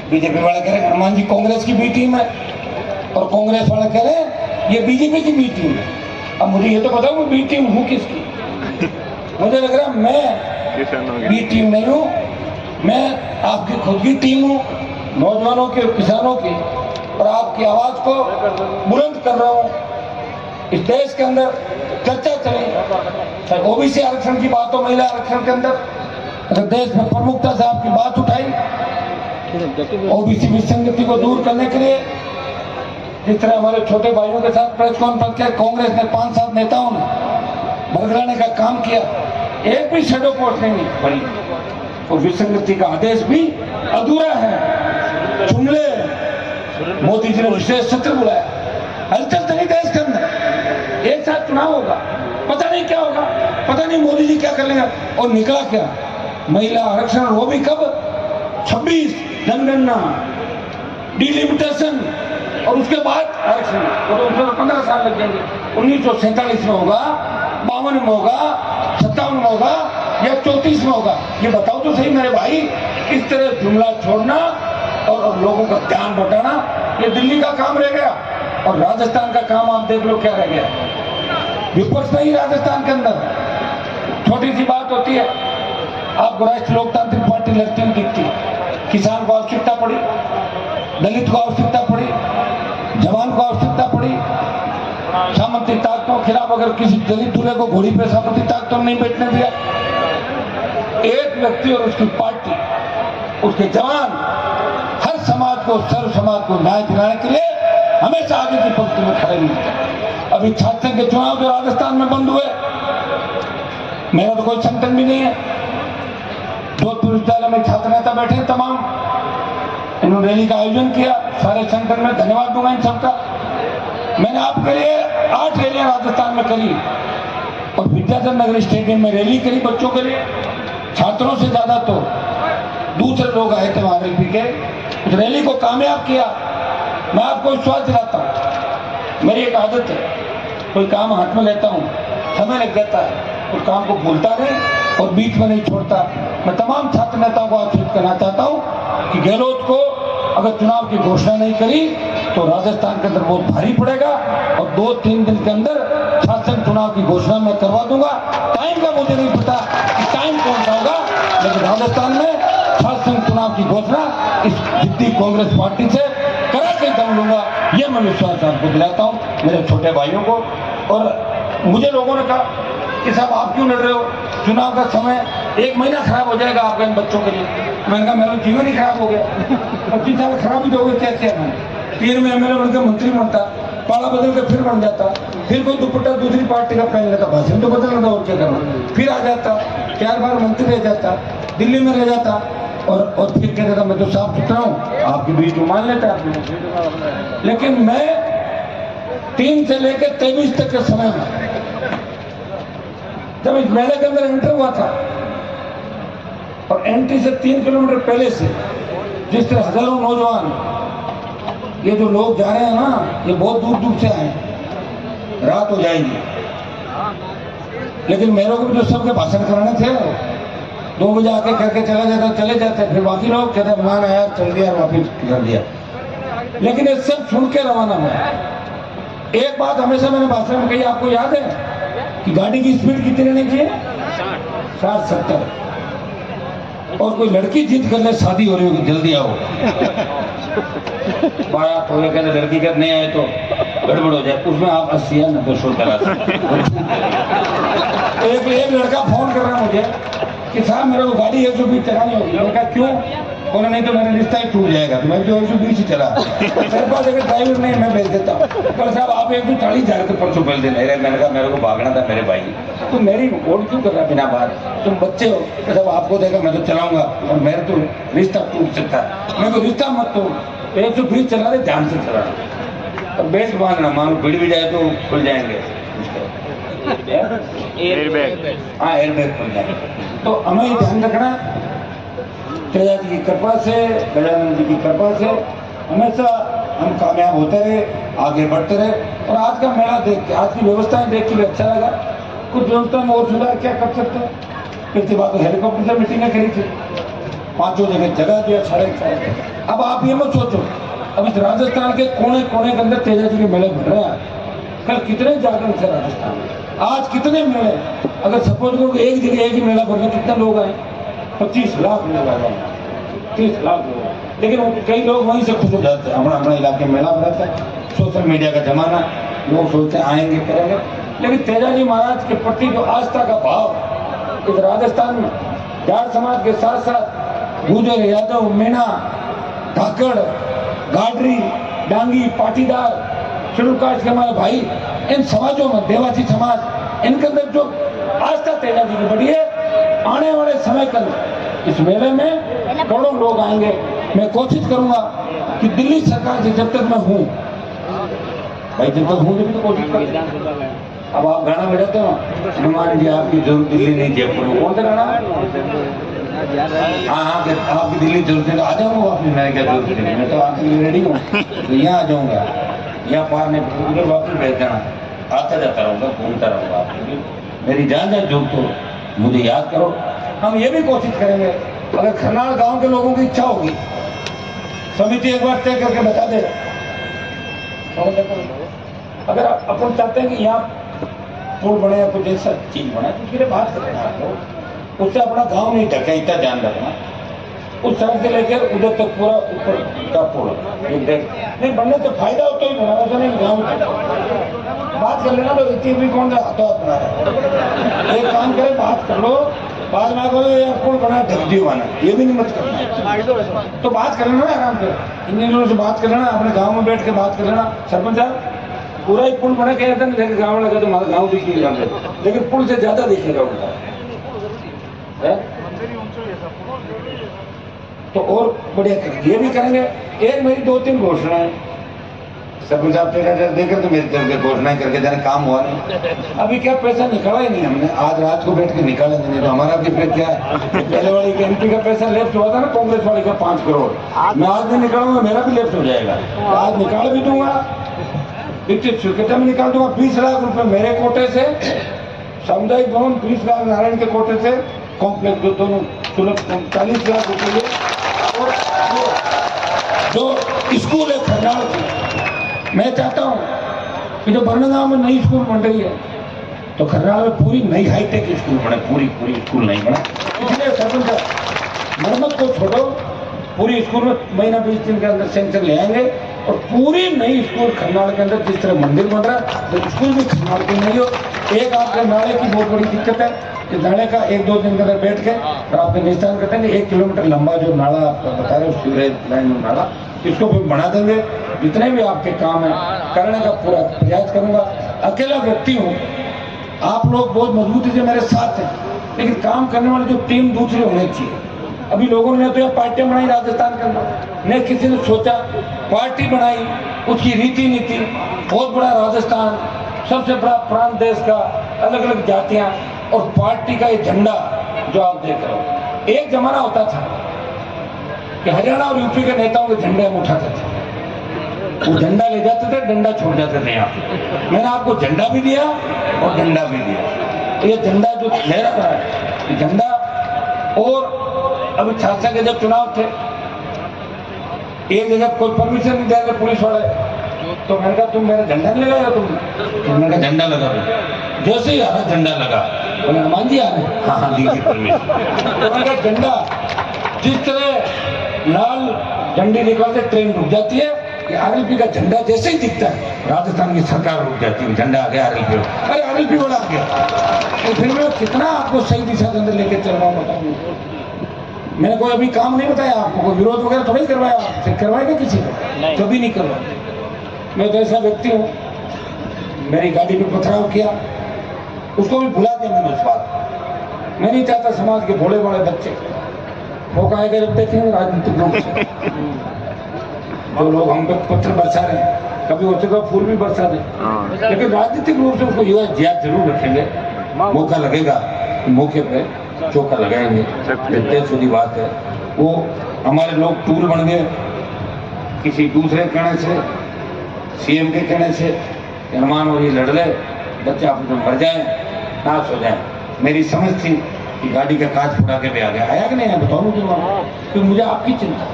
बीजेपी वाले कह रहे हैं हनुमान जी कांग्रेस की बी टीम है, और कांग्रेस वाले कह रहे हैं ये बीजेपी की बी टीम है। अब मुझे ये तो बताओ मैं बी टीम हूँ किसकी? मुझे लग रहा है मैं बी टीम नहीं हूँ, मैं आपकी खुद की टीम हूँ, नौजवानों की और किसानों की, और आपकी आवाज को बुलंद कर रहा हूँ। इस देश के अंदर चर्चा चली, चाहे ओबीसी आरक्षण की बात हो, महिला आरक्षण के अंदर, अगर देश में प्रमुखता से आपकी बात उठाई, ओबीसी विसंगति को दूर करने के लिए, जिस तरह हमारे छोटे भाइयों के साथ प्रेस कॉन्फ्रेंस किया, कांग्रेस ने 5-7 नेताओं ने बदलाने का काम किया, एक भी शेडो पोस्ट नहीं बनी, और विसंगति का आदेश भी अधूरा है। जुमले, मोदी जी ने विशेष सत्र बुलाया, हलचल चली देश के अंदर, एक साथ चुनाव होगा, पता नहीं क्या होगा, पता नहीं मोदी जी क्या कर लेंगे। और निकला क्या? महिला आरक्षण, वो भी कब? 26 जनगणना, डिलिमिटेशन, और उसके बाद आरक्षण, और उसमें 15 साल लग जाएंगे। 1947 में होगा, 52 में होगा, 57 में होगा, या 34 में होगा? ये बताओ तो सही मेरे भाई। इस तरह जुमला छोड़ना और लोगों का ध्यान बटाना, ये दिल्ली का काम रह गया, और राजस्थान का काम आप देख लो क्या रह गया। विपक्ष नहीं राजस्थान के अंदर, छोटी सी बात होती है, आपको राष्ट्रीय लोकतांत्रिक पार्टी लड़ती हुई दिखती, किसान को आवश्यकता पड़ी, दलित को आवश्यकता पड़ी, जवान को आवश्यकता पड़ी, सामंती ताकतों के खिलाफ अगर किसी दलित दूल्हे को घोड़ी पे सामंती ताकतों ने नहीं बैठने दिया, एक व्यक्ति और उसकी पार्टी, उसके जवान, हर समाज को, सर्व समाज को न्याय दिलाने के लिए हमेशा आगे की पंक्ति में खड़े मिलते। अभी छात्र के चुनाव जो राजस्थान में बंद हुए, मेरा तो कोई संगठन भी नहीं है, जोधपुर विद्यालय में छात्र नेता बैठे हैं तमाम, इन्होंने रैली का आयोजन किया, सारे संगठन में धन्यवाद दूंगा इन सबका। मैंने आपके लिए 8 रैलियां राजस्थान में करी, और विद्याधर नगर स्टेडियम में रैली करी बच्चों के लिए, छात्रों से ज्यादा तो दूसरे लोग आए थे वहां एलपी के, उस रैली को कामयाब किया। मैं आपको विश्वास दिलाता हूँ, मेरी एक आदत है, कोई काम हाथ में लेता हूँ, समय लग जाता है, उस काम को भूलता नहीं और बीच में नहीं छोड़ता। मैं तमाम छात्र नेताओं को आश्वस्त करना चाहता हूँ कि गहलोत को अगर चुनाव की घोषणा नहीं करी तो राजस्थान के अंदर बहुत भारी पड़ेगा और 2-3 दिन के अंदर शासन चुनाव की घोषणा मैं करवा दूंगा। टाइम का मुझे नहीं पता कि टाइम कौन सा होगा, लेकिन राजस्थान में शासन चुनाव की घोषणा इस जिद्दी कांग्रेस पार्टी से करा के दम लूंगा, ये मैं विश्वास आपको दिलाता हूँ, मेरे छोटे भाइयों को। और मुझे लोगों ने कहा कि साहब आप क्यों लड़ रहे हो, चुनाव का समय 1 महीना खराब हो जाएगा आपका इन बच्चों के लिए। मैंने कहा मेरा जीवन ही खराब हो गया, 25 साल खराब ही दोगे क्या क्या। मैं 3 में एमएलए बनकर मंत्री बनता, पाला बदल के फिर बन जाता, फिर कोई दुपट्टा दूसरी पार्टी का पहन लेता, भाषण तो बदल लेता और क्या करना, फिर आ जाता, 4 बार मंत्री रह जाता, दिल्ली में रह जाता और फिर कहता था मैं तो साफ सुथरा हूँ, आपके बीच में मान लेता आपने। लेकिन मैं 3 से लेकर 23 तक के समय में जब इस मेले के अंदर एंटर हुआ था और एंट्री से 3 किलोमीटर पहले से जिस तरह हजारों नौजवान, ये जो लोग जा रहे हैं ना, ये बहुत दूर दूर से आए, रात हो जाएगी, लेकिन मेरे को भी जो सबके भाषण कराने थे 2 बजे आके करके चले जाते, फिर बाकी लोग कहते मेहमान आया चल दिया वापिस कर दिया, लेकिन ये सब सुन के रवाना हुआ। एक बात हमेशा मैंने भाषण में कही, आपको याद है कि गाड़ी की स्पीड कितनी रहनी चाहिए, 60-70, और कोई लड़की जिद कर ले शादी हो रही होगी जल्दी आओ, बारात हो गया, कहते लड़की का नहीं आए तो गड़बड़ हो जाए, उसमें आप 80 या 90 करा सकते। एक लड़का फोन कर रहा है मुझे कि साहब मेरे को गाड़ी 120 चलानी होगी। मैंने कहा क्यों, बोला नहीं तो मेरा रिश्ता ही टूट जाएगा। तो मैं तो 120 ही चला, मेरे पास अगर ड्राइवर नहीं मैं भेज देता हूँ। बोला साहब आप 140 जा रहे थे परसों पहले दिन। मैंने कहा मेरे को भागना था मेरे भाई, तो मेरी वोट क्यों कर रहा बिना बात, तुम बच्चे हो, तो साहब आपको देखा मैं तो चलाऊंगा और मेरा तो रिश्ता टूट सकता है। मैं को रिश्ता मत तोड़, 120 चला रहे ध्यान से चला, और बेल्ट बांधना, मानो भिड़ भी जाए तो खुल जाएंगे एयरबैग, हाँ एयरबैग खुल जाएंगे। तो हमें ये ध्यान रखना, तेजा जी की कृपा से, गजानंद जी की कृपा से हमेशा हम कामयाब होते रहे, आगे बढ़ते रहे। और आज का मेला देख के, आज की व्यवस्थाएं देख के भी अच्छा लगा। कुछ व्यवस्था में और सुधार क्या कर सकते हैं, पिछली बार तो हेलीकॉप्टर से मीटिंगें करी थी, 5 जगह दिया, 6.5। अब आप ये मत सोचो, अब इस राजस्थान के कोने कोने के अंदर तेजा जी के मेले भर रहे हैं। कल कितने जागरण थे राजस्थान में, आज कितने मेले, अगर सपोज करो कि एक जगह एक ही मेला भर रहे, कितने लोग आए, 25 लाख लोग आए, 30 लाख लोग। लेकिन कई लोग वहीं से खुश हो जाते हैं, अपना इलाके में मेला भराता है, सोशल मीडिया का जमाना, लोग सोचते हैं आएंगे करेंगे। लेकिन तेजा जी महाराज के प्रति जो आस्था का भाव इस राजस्थान में जाट समाज के साथ साथ गुजर, यादव, मीणा, धाकड़, गाडरी, डांगी, पाटीदार, शेड्यूल कास्ट के हमारे भाई, इन समाजों में देवासी समाज, इनके अंदर जो आस्था तेजा जी की बढ़ी है, आने वाले समय के अंदर इस मेले में करोड़ों लोग आएंगे। मैं कोशिश करूंगा कि दिल्ली सरकार से जब तक मैं हूँ भाई, जब तक हूँ जब तो कोशिश करूंगा। अब आप गाना बजाते हो, हनुमान जी आपकी जरूर दिल्ली नहीं जयपुर में, कौन सा गाना? हाँ आपकी दिल्ली जरूर, आ जाऊंगा वापस, मैं क्या जरूरत है, मैं तो आपके लिए रेडी हूँ, तो यहाँ आ जाऊंगा, यहाँ पार ने उधर वापस भेज देना, आता जाता रहूँगा, घूमता रहूँगा आपके लिए। मेरी जान जाए जो तो मुझे याद करो। हम ये भी कोशिश करेंगे, अगर खरनाल गांव के लोगों की इच्छा होगी, समिति एक बार तय करके बता दे, अगर अपन चाहते हैं कि यहाँ पुल बने या कुछ ऐसा चीज बने, तो उसके लिए बात करना आपको, उससे अपना गांव नहीं ढके, इतना ध्यान रखना। उस सड़क से लेकर उधर तक पूरा ऊपर का पुल नहीं बनने से फायदा हो तो ही बना, ऐसा नहीं गाँव बात कर लेना। तो इतनी भी कौन सा हाथों हाथ बना रहा है, एक काम करे, बात कर लो, बाद में करो यार पुल बना ढक दियो बना, ये भी नहीं मत करना। तो बात कर लेना आराम से, इंजीनियरों से बात कर लेना, अपने गाँव में बैठ के बात कर लेना, सरपंच साहब पूरा ही पुल बना कहते हैं, लेकिन गाँव लगा तो हमारा गाँव दिखेगा, लेकिन पुल से ज्यादा दिखेगा उनका, तो और बढ़िया करेंगे। ये भी करेंगे। एक मेरी 2-3 घोषणाएं, सरपंच साहब टेंडर देकर तो मेरी तरफ से घोषणा करके जाने काम हुआ नहीं। अभी क्या पैसा निकाला ही नहीं हमने, आज रात को बैठ के निकालेंगे, नहीं तो हमारा भी फिर क्या है। पहले वाली के एमपी का पैसा लेफ्ट हुआ था ना कांग्रेस वाली का 5 करोड़, मैं आज नहीं निकालूंगा, मेरा भी लेफ्ट हो जाएगा। आज निकाल भी दूंगा, इतनी स्वीकृति में निकाल दूंगा। 20 लाख रुपए मेरे कोटे से, सामुदायिक भवन 20 लाख नारायण के कोटे से, कॉम्प्लेक्स जो दोनों सुलभ 40 लाख रुपये, और जो स्कूल है खरनाल की, मैं चाहता हूं कि जो बरनगांव में नई स्कूल बन रही है तो खरनाल में पूरी नई हाईटेक स्कूल बने, पूरी स्कूल नहीं बना। इसलिए सरपंच मरम्मत को छोड़ो, पूरी स्कूल में महीना 20 दिन के अंदर सेंटर ले आएंगे और पूरी नई स्कूल खरनाल के अंदर, जिस तरह मंदिर बन रहा है तो स्कूल भी खरनाल की नहीं हो। एक आपके नाले की बहुत बड़ी दिक्कत है कि नाले का 1-2 दिन के अंदर बैठ के और आपके निशान करते हैं 1 किलोमीटर लंबा जो नाला आप बता रहे हो, सीवरेज लाइन नाला, इसको भी बना देंगे। जितने भी आपके काम है करने का पूरा प्रयास करूंगा। अकेला व्यक्ति हूँ, आप लोग बहुत मजबूती से मेरे साथ हैं, लेकिन काम करने वाली जो टीम दूसरी होनी चाहिए। अभी लोगों ने तो यह पार्टियां बनाई राजस्थान के अंदर, न किसी ने सोचा पार्टी बनाई, उसकी रीति नीति, बहुत बड़ा राजस्थान, सबसे बड़ा प्रांत देश का, अलग अलग जातियां और पार्टी का ये झंडा जो आप देख रहे हो। एक जमाना होता था कि हरियाणा और यूपी के नेताओं के झंडे हम उठाते थे, वो झंडा ले जाते थे, डंडा छोड़ जाते थे। यहाँ मैंने आपको झंडा भी दिया और डंडा भी दिया। तो ये झंडा जो लहरा रहा है, झंडा, और अभी 66 के जब चुनाव थे, एक जगह कोई परमिशन नहीं दे रहे पुलिस वाले, तो मैंने कहा तुम मेरा झंडा नहीं लगाएगा, तुमने कहा झंडा लगा दो। जैसे ही हरा झंडा लगा, बोले हनुमान जी आ रहे, हाँ दीजिए परमिशन। तो मैंने कहा झंडा, जिस तरह लाल झंडी निकलते ट्रेन रुक जाती है, आरएलपी का झंडा जैसे ही दिखता है राजस्थान की सरकार रुक जाती है। झंडा आ गया आरएलपी, अरे आरएलपी वाला आ गया, तो फिर मैं कितना आपको सही दिशा के अंदर लेके चल रहा हूँ बताऊँ। मैंने कोई अभी काम नहीं बताया आपको, कोई विरोध वगैरह थोड़ा ही करवाया, आपसे करवाएगा किसी को, कभी नहीं करवाया। मैं तो ऐसा व्यक्ति हूँ, मेरी गाड़ी पे पथराव किया, उसको भी भुला दिया मैंने उस बात। मैं नहीं चाहता समाज के भोले भाले बच्चे वो कहेगा जब देखेंगे राजनीतिक रूप से जो लोग हम पे पत्थर बरसा रहे हैं, कभी हो सकेगा फूल भी बरसा दें, लेकिन राजनीतिक रूप से उसको युवा याद जरूर रखेंगे। मौका लगेगा, मौके पे चौका लगाएंगे, तय सीधी बात है। वो हमारे लोग टूल बन गए, किसी दूसरे कहने से, सीएम के कहने से हनुमान और ये लड़ ले, बच्चे आपस में मर जाए, नाश हो जाए। मेरी समझ थी कि गाड़ी का कांच फुटा के भी आ गया, आया कि नहीं आया बताऊँ क्योंकि मुझे आपकी चिंता,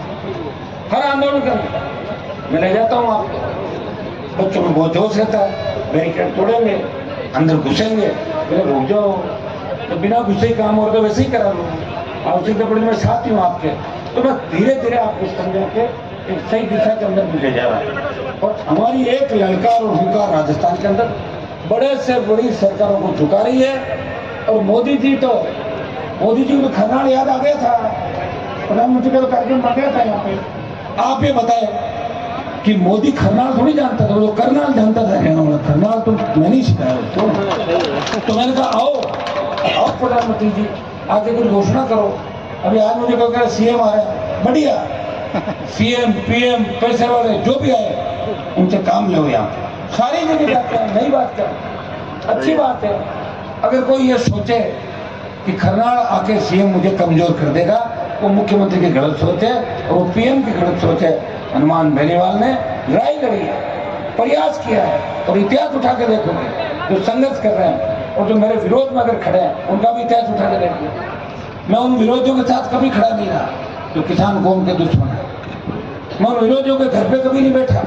हर आंदोलन के अंदर मैं ले जाता हूँ आपको, बच्चों में बहुत जोश रहता है, बैरिकेड तोड़ेंगे, अंदर घुसेंगे, पहले रुक जाओ, तो बिना घुसे ही काम और तो वैसे ही करा लो, आवश्यकता पड़ी मैं साथ ही हूँ आपके। तो मैं धीरे धीरे आपको समझा के एक सही दिशा के अंदर भी ले जा रहा है। और हमारी एक ललकार और हुंकार राजस्थान के अंदर बड़े से बड़ी सरकारों को झुका रही है। और मोदी जी को खरनाल याद आ गया था, प्रधानमंत्री का कार्यक्रम बन गया था यहाँ पे। आप ये बताएं कि मोदी खरनाल थोड़ी जानता था, वो करनाल जानता था। खरनाल तो मैं नहीं सिखाया उसको। तो मैंने कहा आओ प्रधानमंत्री जी आके कुछ घोषणा करो। अभी आज मुझे कह रहे सीएम आ रहे हैं, बढ़िया, सीएम पीएम पैसे वाले जो भी आए उनसे काम लो, यहाँ सारी जगह जाते हैं, नई बात क्या, अच्छी बात है। अगर कोई ये सोचे कि खरनाल आके सीएम मुझे कमजोर कर देगा, वो मुख्यमंत्री की गलत सोच है और वो पीएम की गलत सोच है। हनुमान बेनीवाल ने लड़ाई लड़ी है, प्रयास किया है, और इतिहास उठा के देखोगे जो संघर्ष कर रहे हैं और जो मेरे विरोध में अगर खड़े हैं उनका भी इतिहास उठा के देखिए। मैं उन विरोधियों के साथ कभी खड़ा नहीं रहा जो किसान कौम के दुश्मन है। मैं उन विरोधियों के घर पे कभी नहीं बैठा,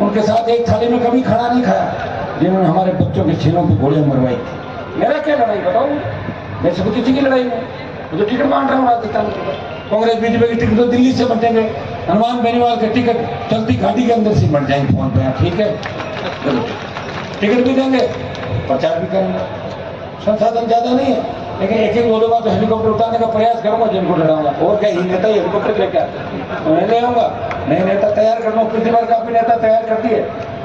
उनके साथ एक थाली में कभी खाना नहीं खाया जिन्होंने हमारे बच्चों के सीनों की गोलियां मरवाई थी। मेरा क्या लड़ाई बताओ, मैं सब किसी की लड़ाई में मुझे टिकट बांट रहा हूँ राजस्थान में। कांग्रेस बीजेपी की टिकट तो दिल्ली से बटेंगे, हनुमान बेनीवाल के टिकट चलती गाड़ी के अंदर से बन जाएंगे फोन पे, ठीक है, टिकट भी देंगे, प्रचार भी करेंगे। संसाधन ज्यादा नहीं है, लेकिन एक दो बार तो हेलीकॉप्टर उतारने का प्रयास करूंगा जिनको लड़ाऊंगा। और क्या ही नेता हेलीकॉप्टर लेके आते तो मैं ले आऊंगा, नए नेता तैयार कर लूँ। पिछली बार काफी नेता तैयार कर दिए,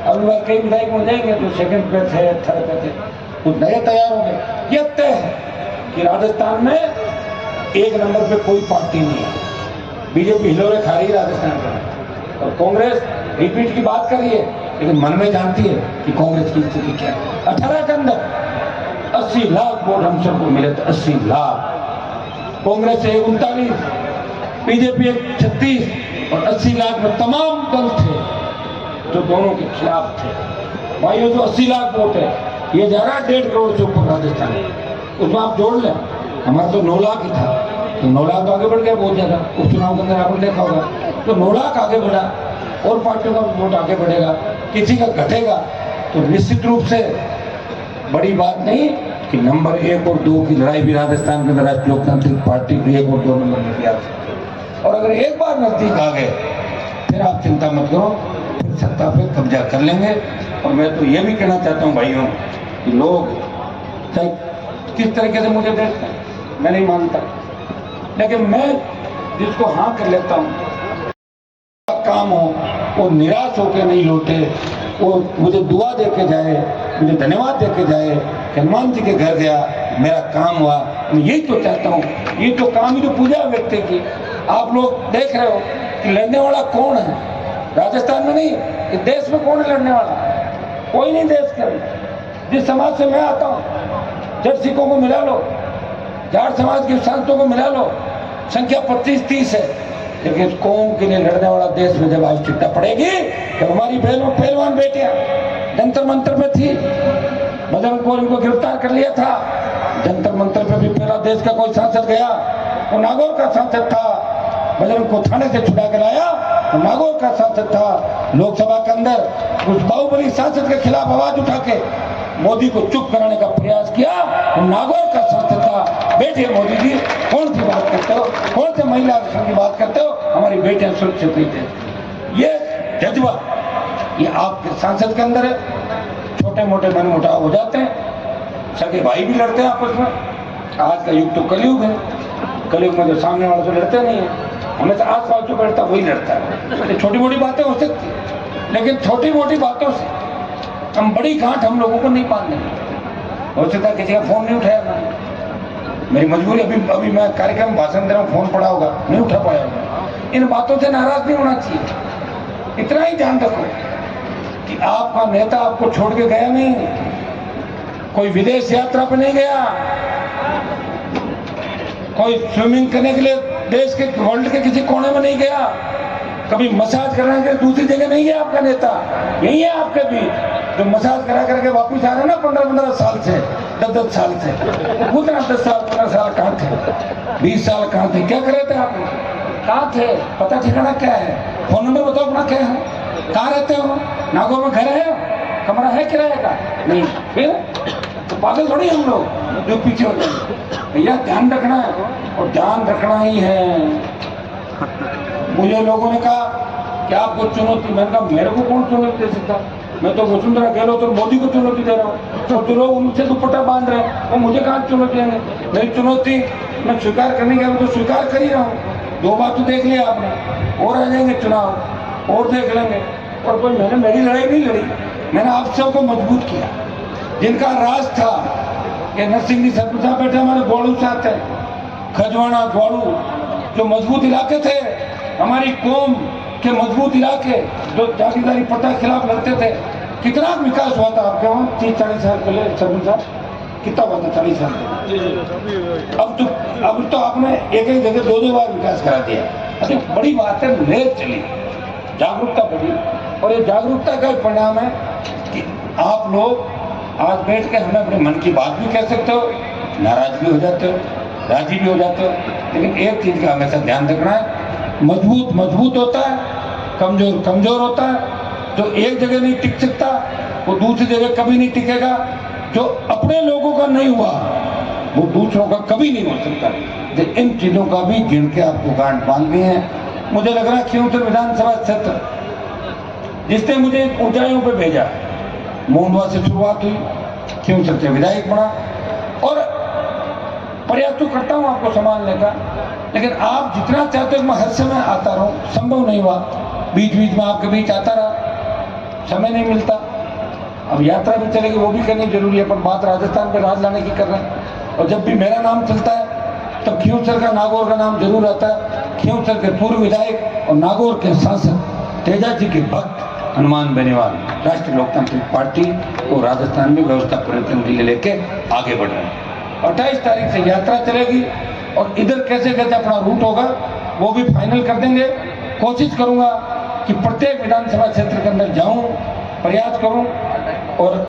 अब बार कई विधायक मिल जाएंगे तो सेकंड पे थे, थर्ड पे थे, कुछ नए तैयार होंगे। ये तय है कि राजस्थान में एक नंबर पे कोई पार्टी नहीं है। बीजेपी हिलोरे खा रही है राजस्थान में, और कांग्रेस रिपीट की बात कर रही है। लेकिन मन में जानती है कि कांग्रेस की स्थिति क्या है। 18 के अंदर 80 लाख वोट हम सबको मिले थे, 80 लाख। कांग्रेस 39, बीजेपी 36 और 80 लाख में तमाम दल थे जो दोनों के खिलाफ थे। भाइयों, जो 80 लाख वोट है ये जा रहा 1.5 करोड़ से ऊपर राजस्थान, उसमें आप जोड़ लें, हमारा तो 9 लाख ही था, तो 9 लाख आगे बढ़ गया बहुत ज्यादा। उपचुनाव के अंदर आपने देखा होगा, तो 9 लाख आगे बढ़ा और पार्टियों का वोट आगे बढ़ेगा, किसी का घटेगा तो निश्चित रूप से बड़ी बात नहीं कि नंबर 1 और 2 की लड़ाई भी राजस्थान के अंदर राष्ट्रीय लोकतांत्रिक पार्टी को 1 और 2 नंबर में दिया। और अगर एक बार नजदीक आ गए फिर आप चिंता मत करो, फिर सत्ता पे कब्जा कर लेंगे। और मैं तो ये भी कहना चाहता हूँ भाइयों कि लोग चाहे किस तरीके से मुझे देखते हैं, मैं नहीं मानता, लेकिन मैं जिसको हाँ कर लेता हूँ काम हो, वो निराश होकर नहीं लौटे, वो मुझे दुआ दे के जाए, मुझे धन्यवाद दे के जाए कि हनुमान जी के घर गया, मेरा काम हुआ। मैं यही तो चाहता हूँ, ये तो काम ही तो पूजा है व्यक्ति की। आप लोग देख रहे हो कि लड़ने वाला कौन है राजस्थान में, नहीं इस देश में कौन है लड़ने वाला? कोई नहीं देश के अंदर। जिस समाज से मैं आता हूँ, जट सिखों को मिला लो, जाट समाज के संतों को मिला लो, संख्या 25-30 है, लेकिन कौम के लिए लड़ने वाला देश में जब आवश्यकता पड़ेगी तो हमारी बहनों पहलवान बेटियां जंतर मंतर पे थी, बजरंग को इनको गिरफ्तार कर लिया था। जंतर मंतर पे भी पहला देश का कोई सांसद गया, वो नागौर का सांसद था। बजरंग को थाने से छुड़ा कर लाया, वो नागौर का सांसद था। लोकसभा के अंदर उस बाहुबली सांसद के खिलाफ आवाज उठा के मोदी को चुप कराने का प्रयास किया, वो नागौर का सांसद था। बैठिए मोदी जी, कौन सी बात करते हो, कौन से महिला आरक्षण की बात करते हो, हमारी बेटियां सुरक्षित नहीं थे। ये जज्बा ये आपके सांसद के अंदर है। छोटे मोटे मनमुटाव हो जाते हैं, सगे भाई भी लड़ते हैं आपस में। आज का युग तो कलयुग है, कलयुग में जो सामने वाले तो लड़ते नहीं है, हमें तो आस पास जो बैठता वही लड़ता है। छोटी मोटी बातें हो सकती, लेकिन छोटी मोटी बातों से हम बड़ी गांठ हम लोगों को नहीं बांध देंगे। हो सकता है किसी का फोन नहीं उठाया मैंने, मेरी मजबूरी, अभी मैं कार्यक्रम भाषण दे रहा हूँ, फोन पड़ा होगा, नहीं उठा पाया होगा। इन बातों से नाराज नहीं होना चाहिए। इतना ही ध्यान रखो कि आपका नेता आपको छोड़ के गया नहीं, कोई विदेश यात्रा पे नहीं गया, कोई स्विमिंग करने के लिए देश के वर्ल्ड के किसी कोने में नहीं गया, कभी मसाज कराने के लिए दूसरी जगह नहीं गया। आपका नेता यही है आपके बीच, जो मसाज करा करके वापिस आ रहे हैं ना 15-15 साल से, 10-10 साल से। उतना 10 साल 15 साल कहाँ थे, 20 साल कहाँ थे, क्या कर रहे थे आप, कहाँ थे, पता ठिकाना क्या है, फोन नंबर बताओ अपना क्या है, कहाँ रहते हो, नागौर में घर है, कमरा है किराए का, नहीं, फिर तो पागल थोड़ी हम लोग जो पीछे होते हैं। भैया ध्यान रखना है, और ध्यान रखना ही है। मुझे लोगों ने कहा कि आपको चुनौती, मैंने कहा मेरे को कौन चुनौती दे सकता, मैं तो वसुंधरा गहलोत और मोदी को चुनौती दे रहा हूँ। तो जो लोग उनसे दुपट्टा बांध रहे हैं वो मुझे कहाँ चुनौती देंगे। मेरी चुनौती मैं स्वीकार करने का तो स्वीकार कर ही रहा हूँ। 2 बात तो देख लिया आपने, और आ जाएंगे चुनाव और देख लेंगे। और कोई मैंने मेरी लड़ाई नहीं लड़ी, मैंने आप सबको मजबूत किया। जिनका राज था कि नरसिंह जी सरपंच बैठे हमारे ग्वाड़ू से आते हैं, खजवाना ग्वाड़ू, जो मजबूत इलाके थे, हमारी कौम के मजबूत इलाके जो जागीरदारी प्रथा के खिलाफ लड़ते थे। कितना विकास हुआ था आपके वहाँ 30-40 साल पहले सरपंच साहब, कितना हुआ था 40 साल पहले। अब तो आपने एक जगह 2-2 बार विकास करा दिया। अच्छा, बड़ी बात है, लहर चली, जागरूकता बढ़ी, और ये जागरूकता का परिणाम है कि आप लोग आज बैठ के हमें अपने मन की बात भी कह सकते हो, नाराज भी हो जाते हो, राजी भी हो जाते हो, लेकिन एक चीज का हमेशा ध्यान रखना है, मजबूत मजबूत होता है, कमजोर कमजोर होता है। जो एक जगह नहीं टिक सकता वो दूसरी जगह कभी नहीं टिकेगा। जो अपने लोगों का नहीं हुआ वो दूसरों का कभी नहीं हो सकता। तो इन चीजों का भी गिन के आपको गांठ बांधनी है। मुझे लग रहा है खींवसर विधानसभा क्षेत्र जिसने मुझे ऊंचाइयों पे भेजा, मोहनवा से शुरुआत हुई, खींवसर से विधायक बना, और प्रयास तो करता हूँ आपको संभालने का, लेकिन आप जितना चाहते हो मैं हर समय आता रहूं, संभव नहीं हुआ। बीच बीच में आपके बीच आता रहा, समय नहीं मिलता। अब यात्रा भी चलेगी, वो भी करनी जरूरी है, पर बात राजस्थान पे राज लाने की कर रहे हैं। और जब भी मेरा नाम चलता है तब खींवसर का, नागौर का नाम जरूर आता है। खींवसर के पूर्व विधायक और नागौर के सांसद तेजा जी के भक्त हनुमान बेनीवाल राष्ट्रीय लोकतांत्रिक पार्टी को राजस्थान में व्यवस्था परिवर्तन के लिए लेके आगे बढ़ रहे हैं। 28 तारीख से यात्रा चलेगी और इधर कैसे कैसे अपना रूट होगा वो भी फाइनल कर देंगे। कोशिश करूंगा कि प्रत्येक विधानसभा क्षेत्र के अंदर जाऊं, प्रयास करूं और